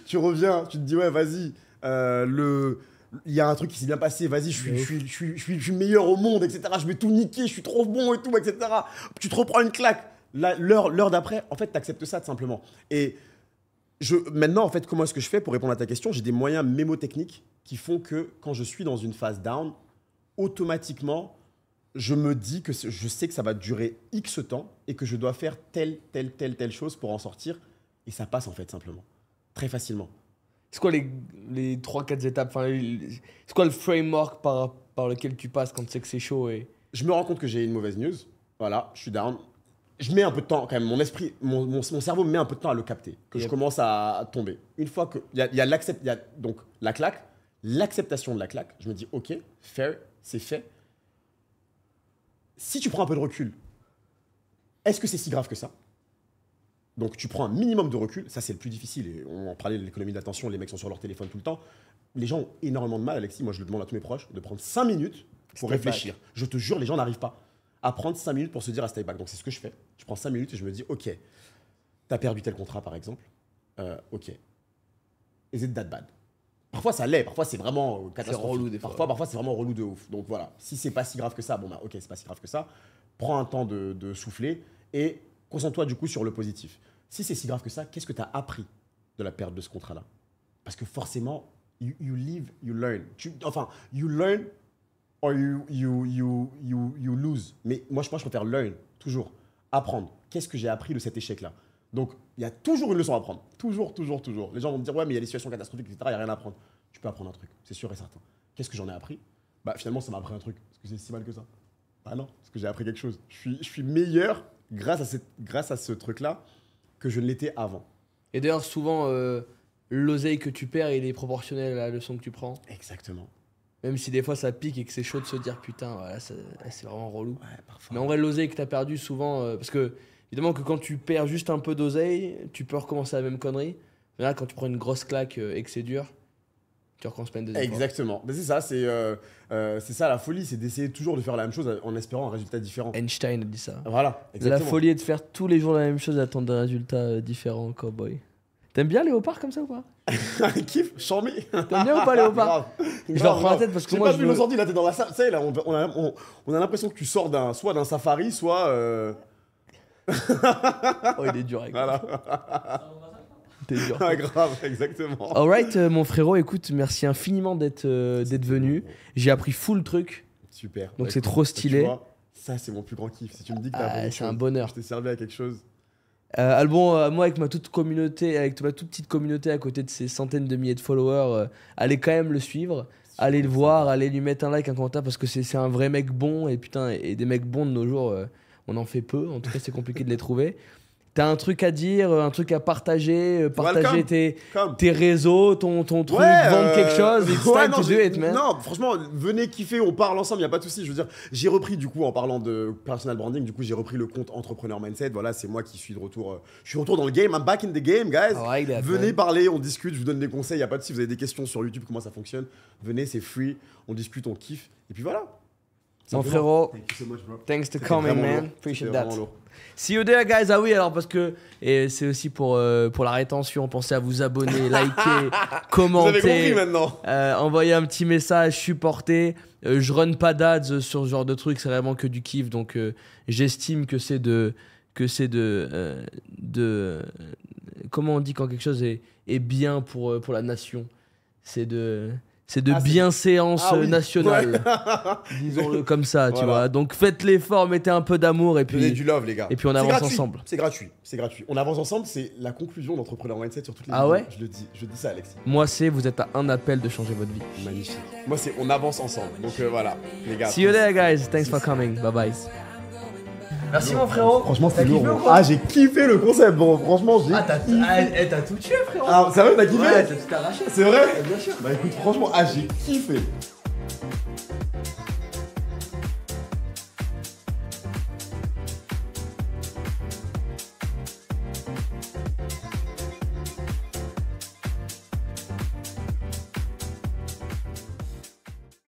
Tu reviens, tu te dis, ouais, vas-y. Il y a un truc qui s'est bien passé, vas-y, je suis le meilleur au monde, etc. Je vais tout niquer, je suis trop bon et tout, etc. Tu te reprends une claque. L'heure d'après, en fait, t'acceptes ça, tout simplement. Et maintenant, en fait, comment est-ce que je fais pour répondre à ta question? J'ai des moyens mémotechniques qui font que quand je suis dans une phase down, automatiquement, je me dis que je sais que ça va durer X temps et que je dois faire telle chose pour en sortir. Et ça passe, en fait, simplement. Très facilement. C'est quoi les 3-4 étapes, c'est quoi le framework par lequel tu passes quand tu sais que c'est chaud et... Je me rends compte que j'ai une mauvaise news. Voilà, je suis down. Je mets un peu de temps quand même. Mon esprit, mon cerveau me met un peu de temps à le capter. Que je commence à tomber. Une fois que... Il y a donc la claque, l'acceptation de la claque. Je me dis, OK, fair, c'est fait. Si tu prends un peu de recul, est-ce que c'est si grave que ça? Donc tu prends un minimum de recul, ça c'est le plus difficile, et on en parlait de l'économie de l'attention, les mecs sont sur leur téléphone tout le temps. Les gens ont énormément de mal, Alexis, moi je le demande à tous mes proches, de prendre 5 minutes pour réfléchir. Je te jure, les gens n'arrivent pas à prendre 5 minutes pour se dire à step back. Donc c'est ce que je fais, je prends 5 minutes et je me dis, ok, t'as perdu tel contrat par exemple, ok, is it that bad? Parfois ça l'est, parfois c'est vraiment catastrophique, parfois c'est vraiment relou de ouf. Donc voilà, si c'est pas si grave que ça, bon bah ok, c'est pas si grave que ça, prends un temps de souffler et concentre-toi du coup sur le positif. Si c'est si grave que ça, qu'est-ce que tu as appris de la perte de ce contrat-là? Parce que forcément, you live, you learn. You learn or you lose. Mais moi, je préfère learn, toujours. Apprendre. Qu'est-ce que j'ai appris de cet échec-là? Donc, il y a toujours une leçon à apprendre. Toujours. Les gens vont me dire, ouais, mais il y a des situations catastrophiques, etc. Il n'y a rien à apprendre. Tu peux apprendre un truc, c'est sûr et certain. Qu'est-ce que j'en ai appris? Bah, finalement, ça m'a appris un truc. Est-ce que c'est si mal que ça? Bah non, parce que j'ai appris quelque chose. Je suis meilleur grâce à ce truc-là que je ne l'étais avant. Et d'ailleurs, souvent, l'oseille que tu perds, il est proportionnel à la leçon que tu prends. Exactement. Même si des fois ça pique et que c'est chaud de se dire putain, voilà, c'est vraiment relou. Ouais, parfois. Mais en vrai, l'oseille que tu as perdu souvent, parce que évidemment que quand tu perds juste un peu d'oseille, tu peux recommencer la même connerie. Mais là, quand tu prends une grosse claque et que c'est dur, tu recommences pas une deuxième fois. Exactement. Mais c'est ça, c'est ça la folie, c'est d'essayer toujours de faire la même chose en espérant un résultat différent. Einstein a dit ça. Voilà, exactement. La folie est de faire tous les jours la même chose et d'attendre des résultats différents, Cowboy. T'aimes bien Léopard comme ça ou pas? Kiff, charmé. T'aimes bien ou pas Léopard? Je leur prends la tête parce que j'ai moi pas vu nos ordi là, t'es dans la salle. Tu sais, là, on a l'impression que tu sors soit d'un safari, soit. Oh, il est dur avec voilà. T'es dur. Ah, grave, exactement. Alright, mon frérot, écoute, merci infiniment d'être venu. J'ai appris full truc. Super. Donc Bah, c'est écoute, trop stylé. Tu vois, ça, c'est mon plus grand kiff. Si tu me dis que t'as c'est un bonheur. Je t'ai servi à quelque chose. Albon, moi avec ma toute petite communauté à côté de ces centaines de milliers de followers, allez quand même le suivre, allez le voir, allez lui mettre un like, un commentaire parce que c'est un vrai mec bon et putain, et des mecs bons de nos jours, on en fait peu, en tout cas c'est compliqué de les trouver. T'as un truc à dire, un truc à partager tes réseaux, ton truc, vendre quelque chose, it's time to do it, man. Non, franchement, venez kiffer, on parle ensemble, y a pas de souci. Je veux dire, j'ai repris du coup, en parlant de personal branding, du coup, j'ai repris le compte Entrepreneur Mindset. Voilà, c'est moi qui suis de retour. Je suis de retour dans le game, I'm back in the game, guys. Venez parler, on discute, je vous donne des conseils, y a pas de souci. Vous avez des questions sur YouTube, comment ça fonctionne, venez, c'est free, on discute, on kiffe. Et puis voilà. Mon frérot, Thank you so much, bro. thanks to C'était coming, vraiment man. lourd. Appreciate C'était that. vraiment lourd. See you there, guys. Ah oui, alors parce que et c'est aussi pour la rétention. Pensez à vous abonner, liker, Vous avez compris commenter, maintenant. envoyer un petit message, supporter. Je run pas d'ads sur ce genre de truc, c'est vraiment que du kiff. Donc j'estime que c'est de comment on dit quand quelque chose est bien pour la nation. C'est de bienséance Ah oui. nationale. Disons-le comme ça, tu Voilà. vois. Donc faites l'effort, mettez un peu d'amour et Donnez puis du love, les gars. et puis on C'est avance gratuit. ensemble. C'est gratuit. C'est gratuit. On avance ensemble, c'est la conclusion d'Entrepreneur Mindset sur toutes les Ah vidéos. ouais Je dis ça, Alexis. Moi, vous êtes à un appel de changer votre vie. Magnifique. Moi, c'est on avance ensemble. Donc voilà, les gars. See you there, guys. Thanks for coming. Bye bye. Merci, mon frérot. Franchement, c'était T'as lourd. kiffé ou bro. quoi Ah, j'ai kiffé le concept, bro. Franchement, j'ai. t'as tout tué, frérot. Ah, sérieux, t'as kiffé Ouais, t'as tout arraché. C'est vrai Bien sûr. Bah écoute, franchement, j'ai kiffé.